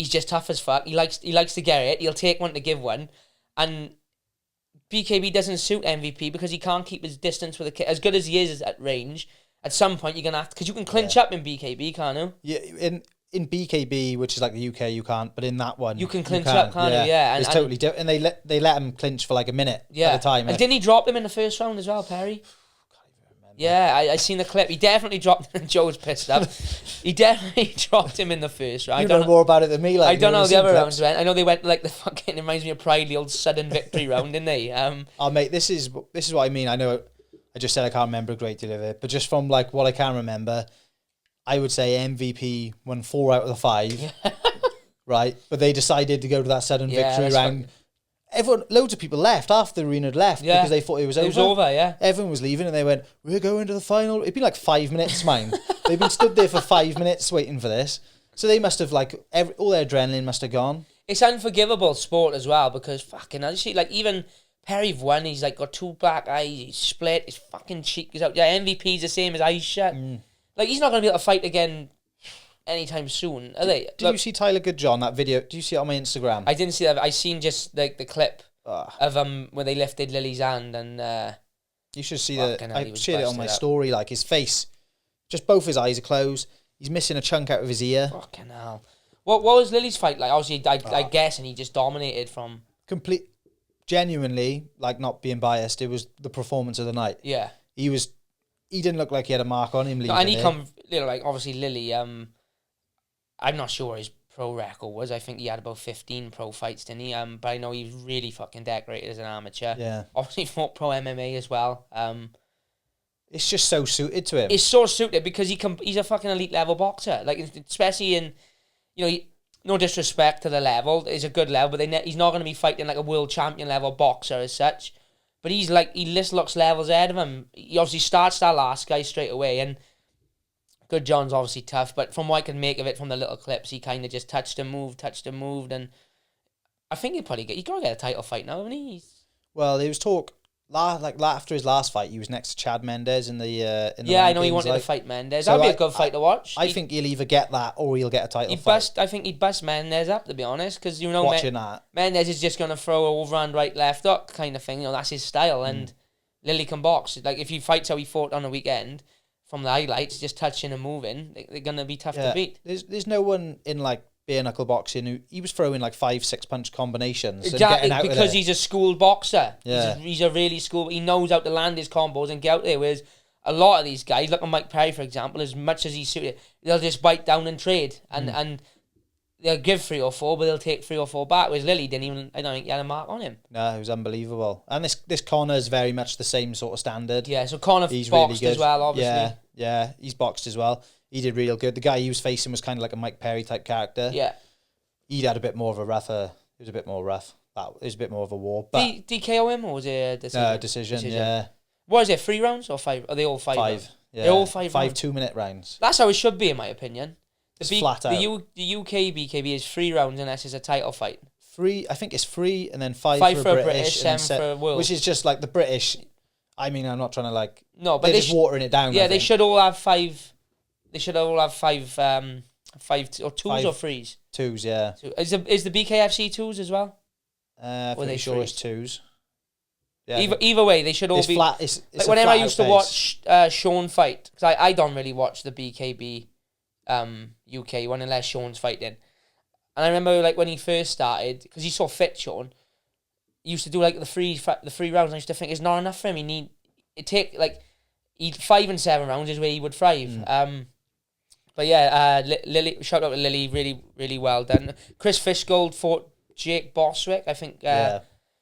just tough as fuck. He likes to get it. He'll take one to give one, and BKB doesn't suit MVP because he can't keep his distance with a kick. As good as he is at range, at some point you're going to have to, because you can clinch up in BKB, can't you? Yeah, in BKB, which is like the UK, you can't, but in that one you can clinch up, can't you? Yeah, it's totally different. And they let him clinch for like a minute at a time. And didn't he drop him in the first round as well, Perry? Can't even remember. Yeah, I seen the clip. He definitely dropped him. Joe's pissed up. He definitely dropped him in the first round. You know more about it than me. Like, I don't know the other rounds went. I know they went like the fucking. It reminds me of Pride, the old sudden victory round, didn't they? Oh mate, this is what I mean. I know. I just said I can't remember a great deal of it, but just from like what I can remember, I would say MVP won 4 out of the 5, right? But they decided to go to that sudden victory round. Loads of people left. Half the arena had left because they thought it was over. It was over, yeah. Everyone was leaving and they went, we're going to the final. It'd been like 5 minutes, mind. They've been stood there for 5 minutes waiting for this. So they must have, like, all their adrenaline must have gone. It's unforgivable sport as well because fucking, I see, like, even Perry won, he's like got 2 black eyes, he's split, his fucking cheek is out. Yeah, MVP's the same as eyes shut. Like, he's not going to be able to fight again anytime soon, are they? Did you see Tyler Goodjohn, that video? Did you see it on my Instagram? I didn't see that. I seen just like the clip of when they lifted Lily's hand and... you should see that. I shared it on my story, like his face, just both his eyes are closed. He's missing a chunk out of his ear. Fucking hell. What was Lily's fight like? Obviously, I guess, and he just dominated from... Genuinely, like, not being biased, it was the performance of the night. Yeah. He didn't look like he had a mark on him leaving. And like, obviously, Lily, I'm not sure what his pro record was. I think he had about 15 pro fights, didn't he? But I know he's really fucking decorated as an amateur. Yeah. Obviously, fought pro MMA as well. It's just so suited to him. It's so suited because he's a fucking elite level boxer. Like, especially in, no disrespect to the level, it's a good level, but he's not going to be fighting like a world champion level boxer as such. But he just looks levels ahead of him. He obviously starts that last guy straight away, and Good John's obviously tough, but from what I can make of it from the little clips, he kind of just touched and moved, and I think he'll probably he gotta get a title fight now, hasn't he? Well, there was talk after his last fight, he was next to Chad Mendes in the I know he wanted to fight Mendes. That'd be a good fight to watch. I think he'll either get that or he'll get a title fight. I think he'd bust Mendes up, to be honest, because watching that, Mendes is just gonna throw overhand right left up kind of thing. That's his style, and Lily can box. Like, if he fights how he fought on the weekend, from the highlights, just touching and moving, they're gonna be tough to beat. There's no one in like bare knuckle boxing he was throwing like 5-6 punch combinations. Exactly, and getting out because he's a school boxer. Yeah. He's a really school. He knows how to land his combos and get out there. Whereas a lot of these guys, look at Mike Perry for example, as much as he's suited, they'll just bite down and trade, and they'll give 3 or 4, but they'll take 3 or 4 back. Whereas Lily didn't even. I don't think he had a mark on him. No, it was unbelievable. And this Connor's very much the same sort of standard. Yeah, so Connor he's boxed really as well, obviously. Yeah, he's boxed as well. He did real good. The guy he was facing was kind of like a Mike Perry type character. Yeah. He had a bit more of a rougher. It was a bit more rough. It was a bit more of a war. But DKO him, or was it a decision? No, decision. Yeah. What is it? 3 rounds or 5? Are they all 5? 5. Yeah. They're all 5 5 rounds. 2-minute rounds. That's how it should be, in my opinion. Flat out. The UK BKB is 3 rounds unless it's a title fight. 3, I think it's 3, and then 5 for for a British, 7 for a world. which is just like the British. I mean, I'm not trying to like. No, but they're just watering it down. Yeah, they should all have 5. They should all have 5. 5 or 2s or 3s. 2s, yeah. Is the BKFC 2s as well? I'm pretty sure it's 2s. Yeah. Either way, they should all be flat. It's like whenever I used to watch Sean fight, because I don't really watch the BKB UK one unless Sean's fighting. And I remember like when he first started, because he's so fit, Sean, he used to do like the 3 rounds, and I used to think it's not enough for him. He'd 5 and 7 rounds is where he would thrive. But yeah, Lily, shout out to Lily, really, really well done. Chris Fishgold fought Jake Boswick, I think,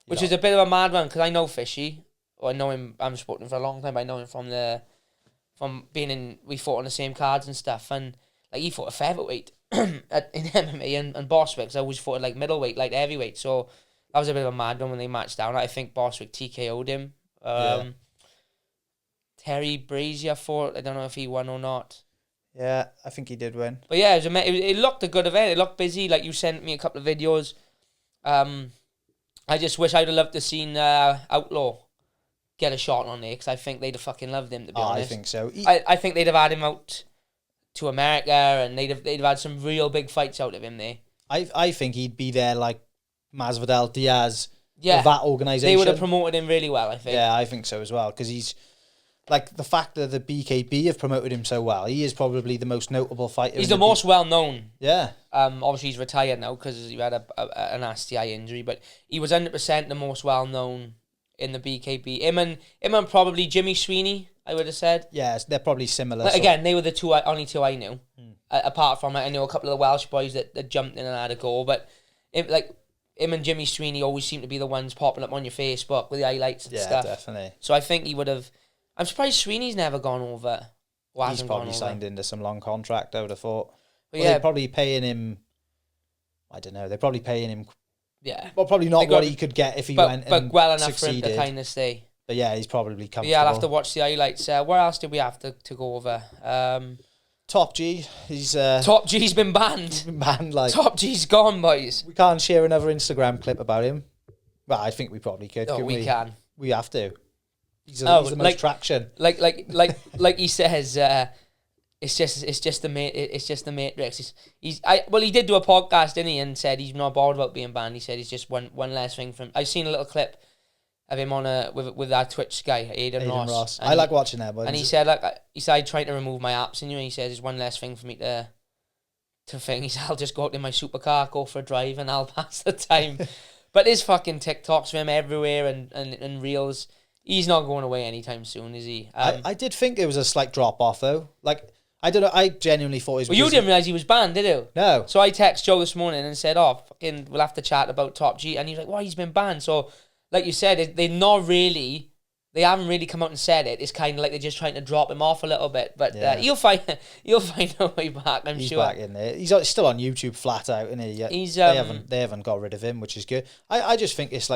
which is a bit of a mad one, because I know Fishy, or I know him, I haven't spoken to him for a long time, but I know him from being we fought on the same cards and stuff, and like he fought a featherweight in MMA, and Boswick's always fought like middleweight, like heavyweight, so that was a bit of a mad one when they matched down. I think Boswick TKO'd him. Terry Brazier fought, I don't know if he won or not. Yeah, I think he did win. But yeah, it looked a good event. It looked busy. Like, you sent me a couple of videos. I just wish I'd have loved to seen Outlaw get a shot on there, because I think they'd have fucking loved him, to be honest. I think so. I think they'd have had him out to America, and they'd have had some real big fights out of him there. I think he'd be there like Masvidal, Diaz, of that organisation. They would have promoted him really well, I think. Yeah, I think so as well, because he's... Like, the fact that the BKB have promoted him so well, he is probably the most notable fighter. He's the most well-known. Yeah. Obviously, he's retired now because he had an STI injury, but he was 100% the most well-known in the BKB. Him and probably Jimmy Sweeney, I would have said. Yeah, they're probably similar. But again, they were the only two I knew. Apart from, I knew a couple of the Welsh boys that jumped in and had a go, but him and Jimmy Sweeney always seem to be the ones popping up on your Facebook with the highlights and stuff. Yeah, definitely. So I think he would have... I'm surprised Sweeney's never gone over. He's probably signed into some long contract, I would have thought. But they're probably paying him... I don't know. They're probably paying him... Yeah. Well, probably not what he could get if he went and well enough succeeded. for him to kind of stay. But yeah, he's probably comfortable. Yeah, I'll have to watch the highlights. Where else did we have to go over? Top G. He's... Top G's been banned. Top G's gone, boys. We can't share another Instagram clip about him. Well, I think we probably could. Oh, we can. We have to. He's the most traction. Like he says, it's just the Matrix. He did do a podcast, didn't he, and said he's not bothered about being banned. He said it's just one less thing from. I've seen a little clip of him on with our Twitch guy, Aidan Ross. I like watching that. And he said I tried to remove my apps, and he says it's one less thing for me to to things. I'll just go out in my supercar, go for a drive, and I'll pass the time. But there's fucking TikToks of him everywhere and reels. He's not going away anytime soon, is he? I did think it was a slight drop off though. Like, I don't know. I genuinely thought it was. Well, you didn't realise he was banned, did you? No. So I text Joe this morning and said, "Oh, fucking, we'll have to chat about Top G." And he's like, "Why, he's been banned?" So, like you said, they haven't really come out and said it. It's kind of like they're just trying to drop him off a little bit. But he'll find a way back. He's sure. back in there. He's still on YouTube flat out, isn't he? They haven't got rid of him, which is good. I just think it's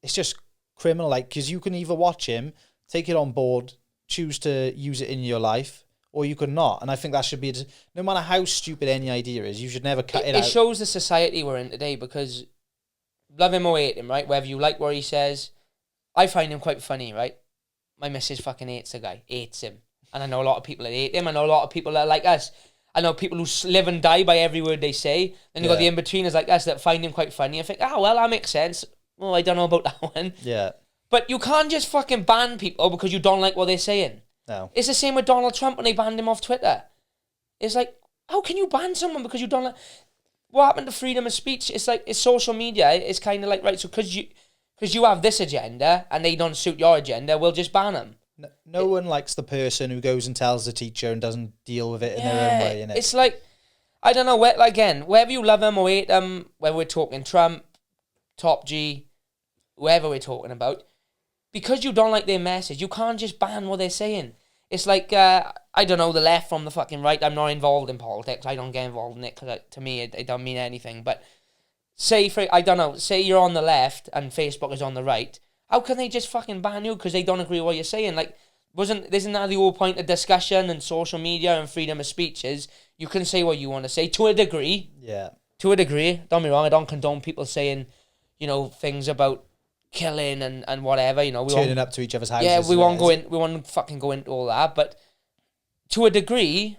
just criminal, like, because you can either watch him, take it on board, choose to use it in your life, or you could not. And I think that should be, no matter how stupid any idea is, you should never cut it out. It shows the society we're in today, because love him or hate him, right? Whether you like what he says, I find him quite funny, right? My missus fucking hates the guy, hates him. And I know a lot of people that hate him. I know a lot of people that are like us. I know people who live and die by every word they say. Then you've got the in-betweeners like us that find him quite funny. I think, well, that makes sense. Oh, I don't know about that one. Yeah. But you can't just fucking ban people because you don't like what they're saying. No. It's the same with Donald Trump when they banned him off Twitter. It's like, how can you ban someone because you don't like... What happened to freedom of speech? It's like, it's social media. It's kind of like, right, so because you have this agenda and they don't suit your agenda, we'll just ban them. No one likes the person who goes and tells the teacher and doesn't deal with it in their own way, innit? It's like, I don't know, whether you love them or hate them, whether we're talking Trump, Top G, whoever we're talking about, because you don't like their message, you can't just ban what they're saying. It's like, I don't know, the left from the fucking right. I'm not involved in politics. I don't get involved in it because to me it don't mean anything. But say you're on the left and Facebook is on the right. How can they just fucking ban you because they don't agree with what you're saying? Like, isn't that the whole point of discussion and social media and freedom of speech is you can say what you want to say to a degree. Yeah. To a degree. Don't be wrong. I don't condone people saying, things about killing and whatever, we turning up to each other's houses. Yeah, we won't fucking go into all that, but to a degree,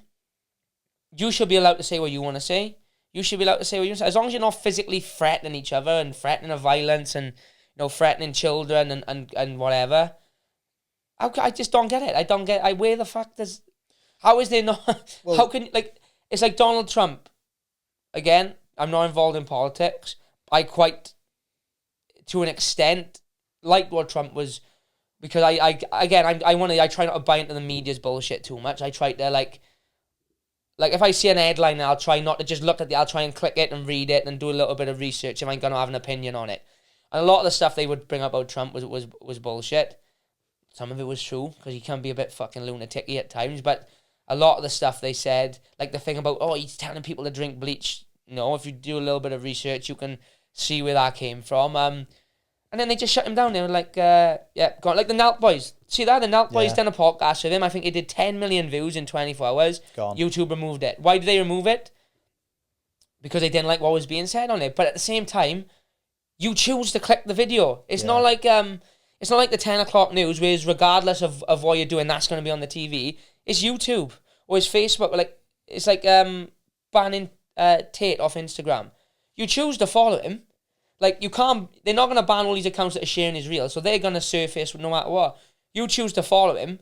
you should be allowed to say what you want to say. You should be allowed to say what you want to say. As long as you're not physically threatening each other and threatening of violence and, threatening children and whatever. I just don't get it. I don't get, where the fuck does, how is there not, well, how can, it's like Donald Trump. Again, I'm not involved in politics. I quite, to an extent, liked what Trump was, because I try not to buy into the media's bullshit too much. I try to like if I see an headline, I'll try not to just look at it. I'll try and click it and read it and do a little bit of research if I'm gonna have an opinion on it. And a lot of the stuff they would bring up about Trump was bullshit. Some of it was true because he can be a bit fucking lunatic-y at times. But a lot of the stuff they said, like the thing about he's telling people to drink bleach. No, if you do a little bit of research, you can see where that came from. And then they just shut him down. They were like, gone. Like the Nalt Boys. See that? The Nalt Boys done a podcast with him. I think he did 10 million views in 24 hours. Gone. YouTube removed it. Why did they remove it? Because they didn't like what was being said on it. But at the same time, you choose to click the video. It's not like the 10 o'clock news, where regardless of what you're doing, that's going to be on the TV. It's YouTube or it's Facebook. It's like banning Tate off Instagram. You choose to follow him. Like, you can't, they're not going to ban all these accounts that are sharing his reels, so they're going to surface no matter what. You choose to follow him.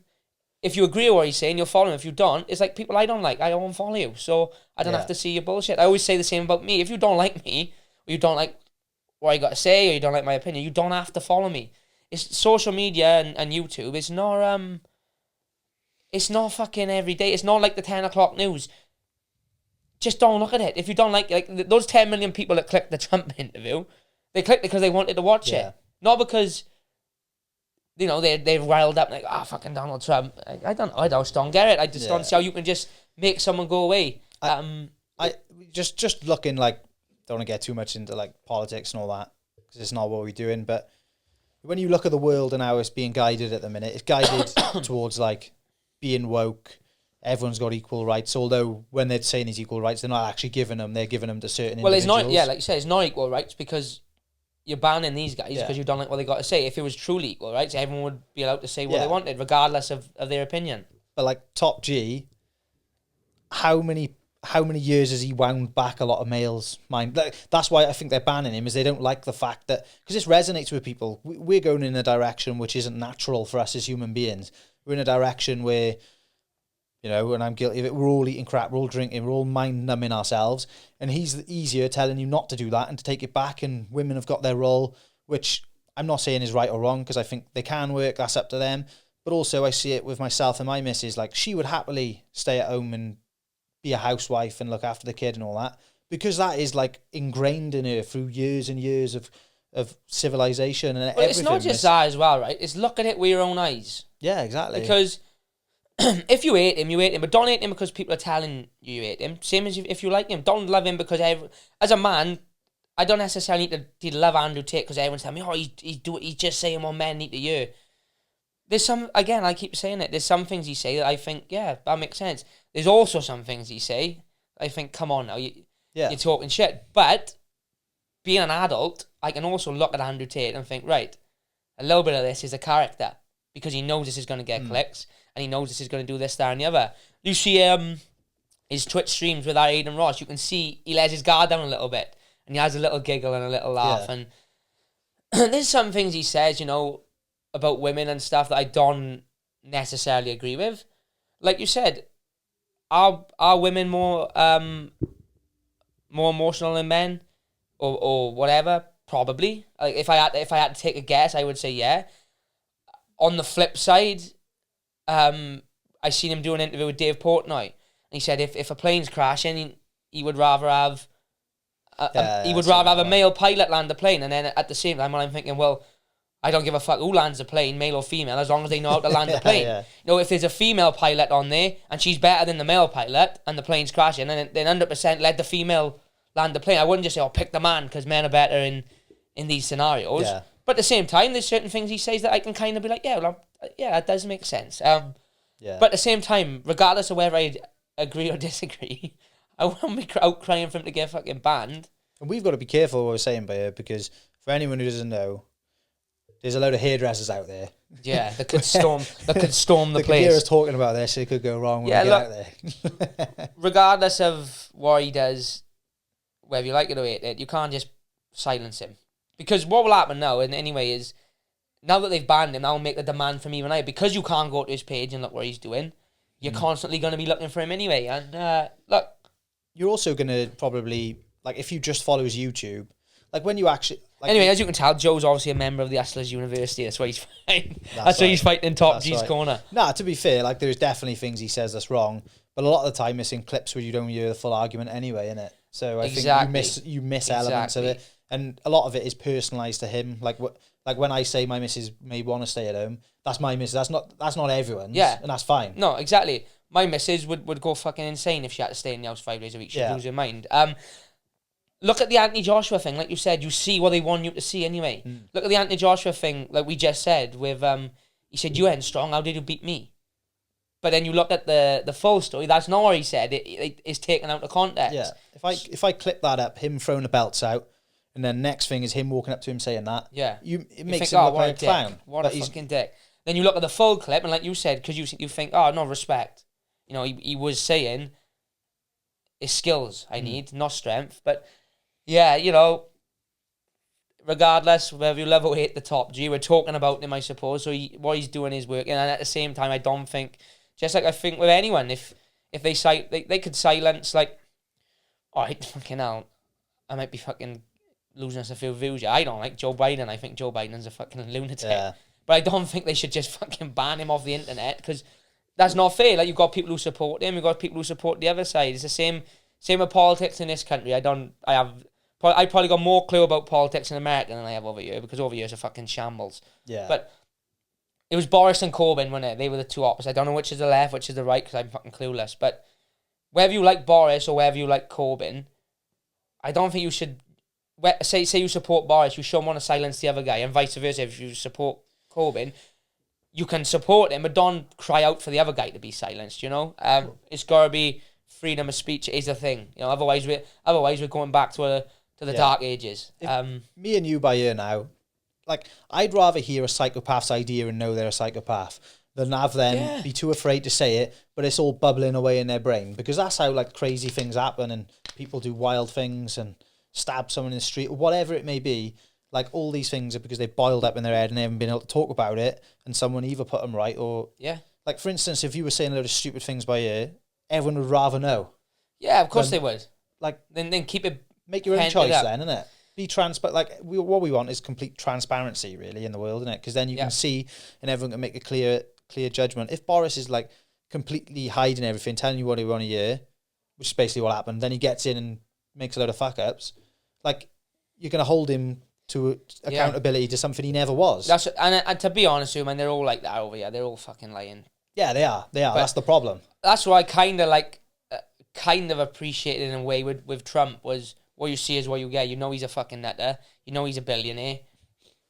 If you agree with what he's saying, you'll follow him. If you don't, it's like people I don't like, I won't follow you. So I don't have to see your bullshit. I always say the same about me. If you don't like me, or you don't like what I got to say, or you don't like my opinion, you don't have to follow me. It's social media and YouTube. It's not fucking every day. It's not like the 10 o'clock news. Just don't look at it. If you don't like those 10 million people that clicked the Trump interview, they clicked it because they wanted to watch it. Not because, they're riled up like, fucking Donald Trump. I just don't get it. I just don't see how you can just make someone go away. I just looking like, don't want to get too much into like politics and all that, because it's not what we're doing. But when you look at the world and how it's being guided at the minute, it's guided towards like being woke. Everyone's got equal rights, although when they're saying it's equal rights, they're not actually giving them. They're giving them to certain individuals. Well, it's not. Like you said, it's not equal rights because you're banning these guys because you don't like what they got to say. If it was truly equal rights, everyone would be allowed to say what they wanted, regardless of their opinion. But like Top G, how many years has he wound back a lot of males' mind? Like, that's why I think they're banning him, is they don't like the fact that, because this resonates with people. We're going in a direction which isn't natural for us as human beings. We're in a direction where, you know, and I'm guilty of it. We're all eating crap, we're all drinking, we're all mind numbing ourselves. And he's easier telling you not to do that and to take it back. And women have got their role, which I'm not saying is right or wrong, because I think they can work, that's up to them. But also I see it with myself and my missus, like she would happily stay at home and be a housewife and look after the kid and all that, because that is like ingrained in her through years and years of civilization and everything. It's not just that as well, right? It's look at it with your own eyes. Yeah, exactly. Because if you hate him, you hate him. But don't hate him because people are telling you hate him. Same as if you like him. Don't love him because as a man, I don't necessarily need to love Andrew Tate because everyone's telling me, oh, he's just saying what men need to hear. There's some, again, I keep saying it, there's some things he say that I think, yeah, that makes sense. There's also some things he say I think, come on now, you're talking shit. But being an adult, I can also look at Andrew Tate and think, right, a little bit of this is a character because he knows this is going to get clicks and he knows this is going to do this, that, and the other. You see his Twitch streams with that Aiden Ross, you can see he lets his guard down a little bit and he has a little giggle and a little laugh. And there's some things he says, you know, about women and stuff that I don't necessarily agree with. Like you said, are women more emotional than men, or whatever? Probably. Like if I had to take a guess, I would say yeah. On the flip side, I seen him do an interview with Dave Portnoy, and he said if a plane's crashing, he would rather have a male pilot land the plane, and then at the same time, I'm thinking, well, I don't give a fuck who lands the plane, male or female, as long as they know how to land the plane. You know, if there's a female pilot on there and she's better than the male pilot and the plane's crashing, then 100% let the female land the plane. I wouldn't just say, pick the man because men are better in these scenarios. Yeah. But at the same time, there's certain things he says that I can kind of be like, that does make sense. But at the same time, regardless of whether I agree or disagree, I won't be out crying for him to get fucking banned. And we've got to be careful what we're saying by here, because for anyone who doesn't know, there's a load of hairdressers out there. Yeah, that could storm the place. They could hear us talking about this, it could go wrong when we get out there. Regardless of what he does, whether you like it or hate it, you can't just silence him. Because what will happen now, and anyway, is now that they've banned him, that will make the demand from even higher. Because you can't go to his page and look what he's doing, you're constantly going to be looking for him anyway. And look, you're also going to probably, like, if you just follow his YouTube, like when you actually... Like, anyway, as you can tell, Joe's obviously a member of the Hustlers University. That's why he's fighting. That's why he's fighting in Top G's corner. Nah, to be fair, like, there's definitely things he says that's wrong, but a lot of the time it's in clips where you don't hear the full argument anyway, innit? So I think you miss elements of it, and a lot of it is personalised to him. Like when I say my missus may want to stay at home, that's my missus. That's not everyone's. Yeah, and that's fine. No, exactly. My missus would go fucking insane if she had to stay in the house 5 days a week. She'd lose her mind. Look at the Anthony Joshua thing. Like you said, you see what they want you to see anyway. Look at the Anthony Joshua thing, like we just said, with he said, you ain't strong, how did you beat me? But then you look at the full story, that's not what he said. It is taken out of context. Yeah. If I clip that up, him throwing the belts out, and then next thing is him walking up to him saying that. Yeah. It makes him look like a clown. What a fucking dick. Then you look at the full clip, and like you said, because you think, no, respect. You know, he was saying, it's skills I need, not strength. But yeah, you know, regardless whether you love or hate the Top G, we're talking about him, I suppose. So what he's doing is working, and at the same time, I don't think, just like I think with anyone, if they could silence, like, alright, fucking hell, I might be fucking losing us a few views. I don't like Joe Biden. I think Joe Biden's a fucking lunatic. Yeah. But I don't think they should just fucking ban him off the internet, because that's not fair. Like, you've got people who support him, you've got people who support the other side. It's the same with politics in this country. I probably got more clue about politics in America than I have over here, because over here is a fucking shambles. Yeah. But it was Boris and Corbyn, wasn't it? They were the two opposites. I don't know which is the left, which is the right, because I'm fucking clueless. But whether you like Boris or whether you like Corbyn, I don't think you should... Say you support Boris, you shouldn't want to silence the other guy, and vice versa. If you support Corbyn, you can support him, but don't cry out for the other guy to be silenced, you know? It's got to be freedom of speech is a thing. You know, otherwise we're going back to the dark ages. Me and you by here now, like, I'd rather hear a psychopath's idea and know they're a psychopath than have them be too afraid to say it, but it's all bubbling away in their brain, because that's how, like, crazy things happen and people do wild things and stab someone in the street or whatever it may be. Like, all these things are because they boiled up in their head and they haven't been able to talk about it, and someone either put them right or like, for instance, if you were saying a load of stupid things by ear, everyone would rather know. Yeah, of course they would. Like, then keep it. Make your own choice then, innit? Be transparent. Like, what we want is complete transparency, really, in the world, innit? Because then you can see, and everyone can make a clear judgment. If Boris is like completely hiding everything, telling you what he want to hear, which is basically what happened, then he gets in and makes a load of fuck ups. Like, you're gonna hold him to accountability to something he never was. And to be honest with you, man, they're all like that over here. They're all fucking lying. Yeah, they are. But that's the problem. That's what I kind of appreciated in a way with Trump was what you see is what you get. You know he's a fucking nutter. You know he's a billionaire.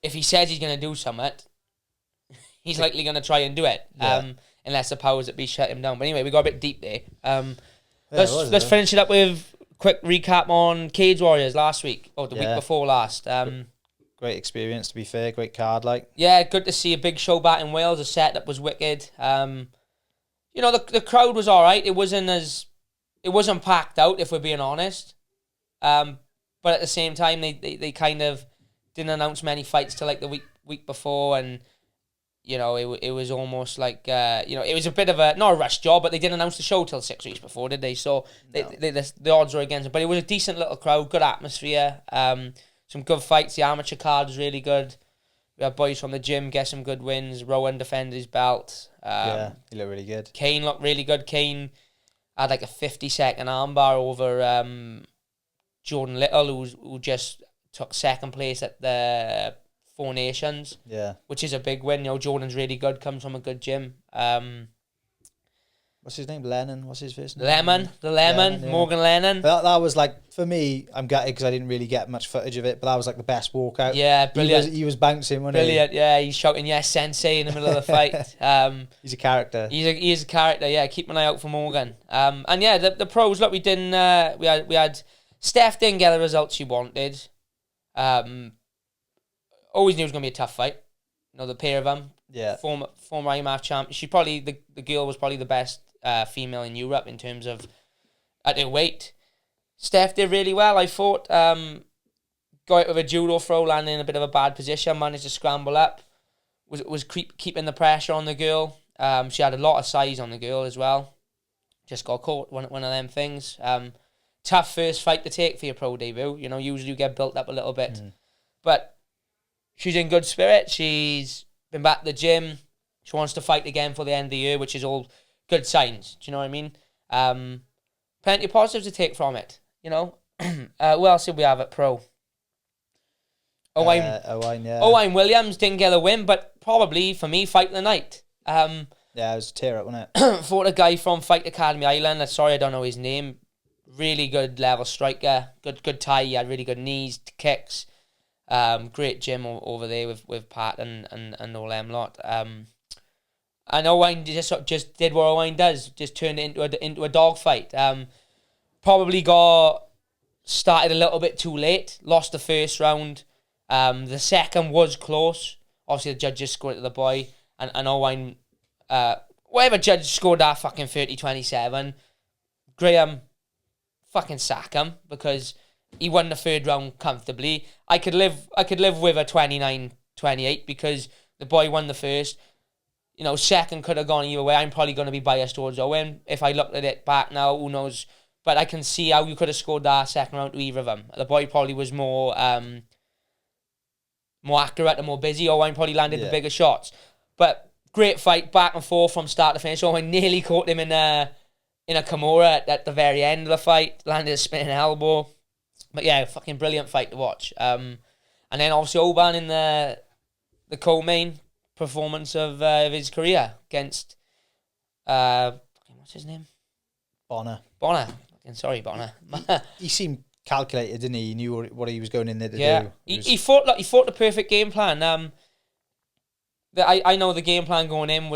If he says he's going to do something, he's likely going to try and do it. Yeah. Unless the powers that be shut him down. But anyway, we got a bit deep there. Let's finish it up with a quick recap on Cage Warriors last week. Or the week before last. Great experience, to be fair. Great card, like. Yeah, good to see a big show back in Wales. The setup was wicked. You know, the crowd was all right. It wasn't packed out, if we're being honest. But at the same time, they kind of didn't announce many fights till like the week before, and you know it was almost like it was a bit of not a rush job, but they didn't announce the show till 6 weeks before, did they? So the odds were against it, but it was a decent little crowd, good atmosphere, some good fights. The amateur card was really good. We had boys from the gym get some good wins. Rowan defended his belt. He looked really good. Kane looked really good. Kane had like a 50-second armbar over Jordan Little, who just took second place at the Four Nations. Yeah. Which is a big win. You know, Jordan's really good, comes from a good gym. What's his name? Lennon? What's his first name? Lemon. Yeah. Morgan Lennon. That was like, for me, I'm gutted because I didn't really get much footage of it, but that was like the best walkout. Yeah, brilliant. He was bouncing, wasn't brilliant, yeah. He's shouting, yes, sensei, in the middle of the fight. He's a character. He's a character, yeah. Keep an eye out for Morgan. And yeah, the pros, look, we had Steph didn't get the results she wanted. Always knew it was going to be a tough fight. You know, the pair of them. Yeah. Former IMF champ. She probably, the girl was probably the best female in Europe in terms of at her weight. Steph did really well, I thought. Got out with a judo throw, landing in a bit of a bad position, managed to scramble up. Was keeping the pressure on the girl. She had a lot of size on the girl as well. Just got caught, one of them things. Tough first fight to take for your pro debut. You know, usually you get built up a little bit. But she's in good spirit. She's been back to the gym. She wants to fight again for the end of the year, which is all good signs. Do you know what I mean? Plenty of positives to take from it. You know? Who else did we have at pro? Owain Williams didn't get a win, but probably, for me, fight of the night. Yeah, it was a tear up, wasn't it? Fought a guy from Fight Academy Island. Sorry, I don't know his name. Really good level striker. Good tie. He had really good knees, kicks. Great gym over there with Pat and all them lot. And Owain just did what Owain does. Just turned it into a dog fight. Probably got started a little bit too late. Lost the first round. The second was close. Obviously, the judges scored it to the boy. And Owain, whatever judge scored that fucking 30-27, Graham, fucking sack him, because he won the third round comfortably. I could live with a 29-28 because the boy won the first. You know, second could have gone either way. I'm probably going to be biased towards Owen. If I looked at it back now, who knows? But I can see how you could have scored that second round to either of them. The boy probably was more accurate and more busy. Owen probably landed the bigger shots. But great fight, back and forth from start to finish. Owen nearly caught him in a Kimura at the very end of the fight. Landed a spinning elbow. But yeah, fucking brilliant fight to watch. And then obviously Oban in the co-main performance of his career against what's his name? Bonner. Sorry, Bonner. He seemed calculated, didn't he? He knew what he was going in there to do. He fought the perfect game plan. I know the game plan going in.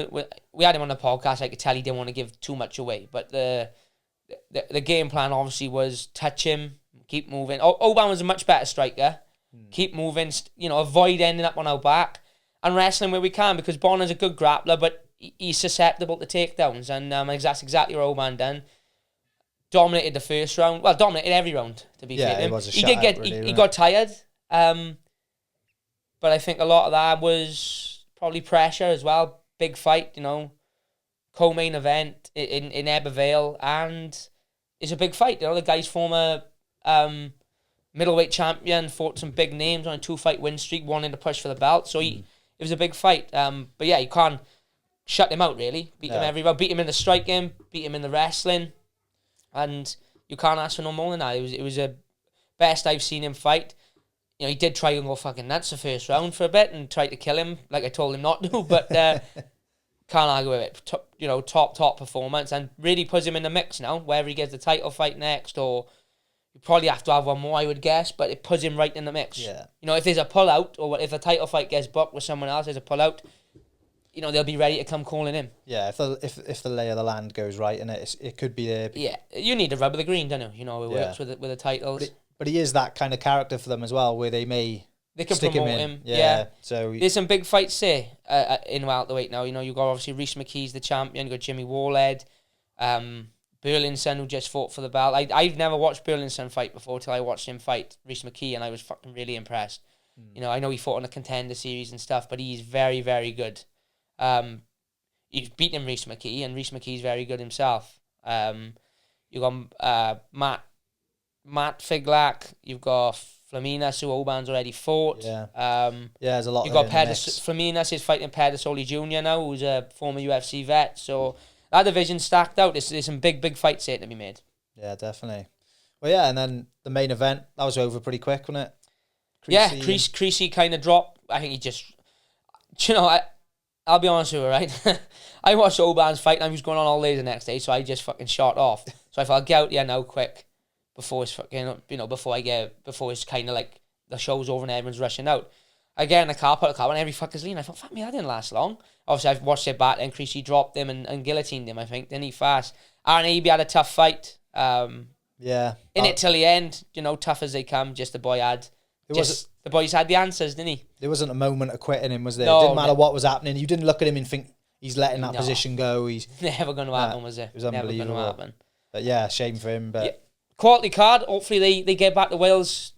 We had him on the podcast. I could tell he didn't want to give too much away, but the game plan obviously was touch him, keep moving. Oban was a much better striker. Keep moving, avoid ending up on our back and wrestling where we can, because Bonner's a good grappler, but he's susceptible to takedowns, and that's exactly what Oban done. Dominated the first round. Well, dominated every round, to be fair to him. It was a shutout, he got tired. But I think a lot of that was probably pressure as well. Big fight, co-main event in Ebervale, and it's a big fight. You know, the guy's former middleweight champion, fought some big names on a 2-fight win streak, wanting to push for the belt. So it was a big fight. But yeah, you can't shut him out, really. Beat him everywhere. Beat him in the striking, beat him in the wrestling, and you can't ask for no more than that. It was a best I've seen him fight. You know, he did try and go fucking nuts the first round for a bit and tried to kill him, like I told him not to, but can't argue with it. Top performance, and really puts him in the mix now, whether he gets the title fight next, or you probably have to have one more, I would guess, but it puts him right in the mix. Yeah. You know, if there's a pull-out, or if a title fight gets booked with someone else, there's a pull-out, you know, they'll be ready to come calling him. Yeah, if the lay of the land goes right, and it could be there. Yeah, you need to rub of the green, don't you? You know, it works with the titles. But he is that kind of character for them as well, where they can stick promote him. Yeah. So there's some big fights there in welterweight now. You know, you got obviously Rhys McKee's the champion. You got Jimmy Warled, Burlinson, who just fought for the belt. I've never watched Burlinson fight before till I watched him fight Rhys McKee, and I was fucking really impressed. You know, I know he fought on a Contender Series and stuff, but he's very, very good. He's beaten Rhys McKee, and Rhys McKee's very good himself. You got Matt Figlak. You've got Flaminas, who Oban's already fought. Yeah, there's a lot. You've got Flaminas is fighting Pedasoli Jr. now, who's a former UFC vet. So that division's stacked out. There's some big fights here to be made. Yeah, definitely. Well, yeah, and then the main event, that was over pretty quick, wasn't it? Creasy kind of dropped. I think he just... You know, I'll be honest with you, right? I watched Oban's fight, and I was going on all day the next day, so I just fucking shot off. So I thought, I'll get out here now quick before it's fucking, you know, before it's kind of like the show's over and everyone's rushing out. I get in the car, put the car on, every fucker's lean. I thought, fuck me, that didn't last long. Obviously, I've watched it back, and Creasy dropped him and guillotined him, I think. Then he fast. Aaron Abe had a tough fight. In it till the end, you know, tough as they come, just the boy had... The boys had the answers, didn't he? There wasn't a moment of quitting him, was there? No, it didn't matter what was happening. You didn't look at him and think he's letting that position go. He's never going to happen, was it? It was unbelievable. Never going to happen. But yeah, shame for him. But quality card. Hopefully they get back to Wales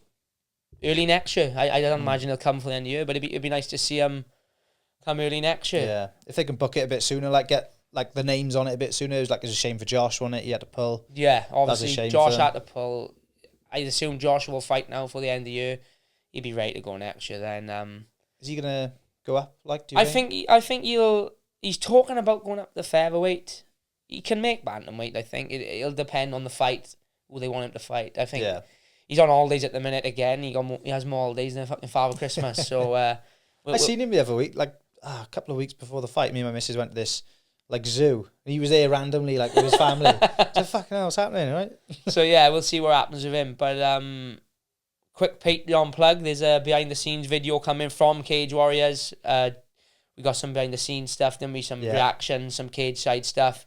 early next year. I don't imagine they'll come for the end of the year, but it'd be nice to see them come early next year. Yeah, if they can book it a bit sooner, like get like the names on it a bit sooner. It's a shame for Josh, wasn't it? He had to pull. Yeah, obviously Josh had to pull. I assume Josh will fight now for the end of the year. He'd be ready to go next year then. Is he gonna go up? Do you I think he's talking about going up the featherweight. He can make bantamweight. I think it'll depend on the fight, who they want him to fight. I think he's on holidays at the minute again. He has more holidays than fucking Father Christmas. So I seen him the other week, a couple of weeks before the fight. Me and my missus went to this zoo. He was there randomly, with his family. So fucking hell, what's happening, right? So yeah, we'll see what happens with him. But quick Patreon plug. There's a behind the scenes video coming from Cage Warriors. We got some behind the scenes stuff. Then we some reactions, some cage side stuff.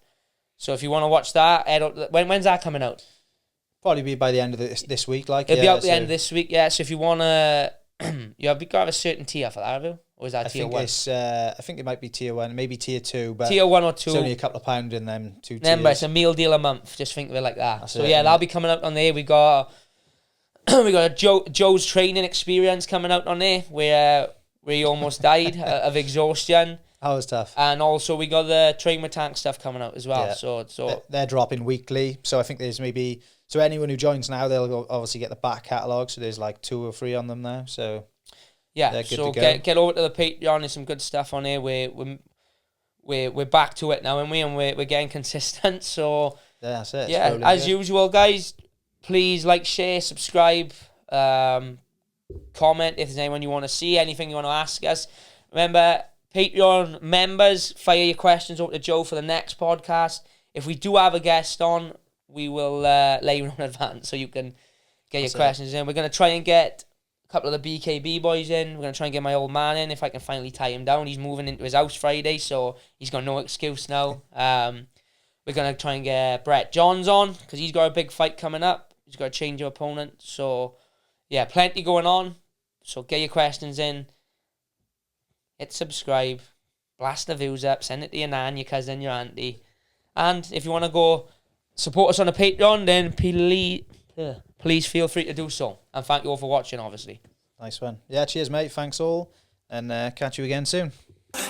So if you want to watch that, when's that coming out? Probably be by the end of this week. It'll be out the end of this week. Yeah. So if you want to, you've got to have a certain tier for that, have you? Or is that tier 1? I think it might be tier 1, maybe tier 2. But tier 1 or 2. It's only a couple of pounds in them 2 tiers. Remember, it's a meal deal a month. Just think of it like that. That'll be coming out on there. We got Joe's training experience coming out on there, where he almost died of exhaustion. That was tough. And also we got the Train with Tank stuff coming out as well. Yeah. So they're dropping weekly. So I think there's maybe... So anyone who joins now, they'll obviously get the back catalogue. So there's 2 or 3 on them now. So yeah, so get over to the Patreon. There's some good stuff on here. We're back to it now, and we're getting consistent. So yeah, that's it. Yeah, as usual, guys. Please like, share, subscribe, comment if there's anyone you want to see, anything you want to ask us. Remember, Patreon members, fire your questions over to Joe for the next podcast. If we do have a guest on, we will let you know in advance so you can get your questions in. We're going to try and get a couple of the BKB boys in. We're going to try and get my old man in if I can finally tie him down. He's moving into his house Friday, so he's got no excuse now. We're going to try and get Brett Johns on because he's got a big fight coming up. He's got to change your opponent. So, yeah, plenty going on. So get your questions in. Hit subscribe. Blast the views up. Send it to your nan, your cousin, your auntie. And if you want to go support us on the Patreon, then please feel free to do so. And thank you all for watching, obviously. Nice one. Yeah, cheers, mate. Thanks all. And catch you again soon.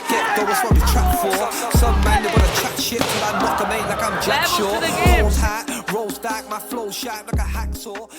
Get go, it's what we trap for. Some man they wanna chat shit till I knock 'em ain't like I'm Jack Shaw. Rolls hat, rolls back, my flow sharp like a hacksaw.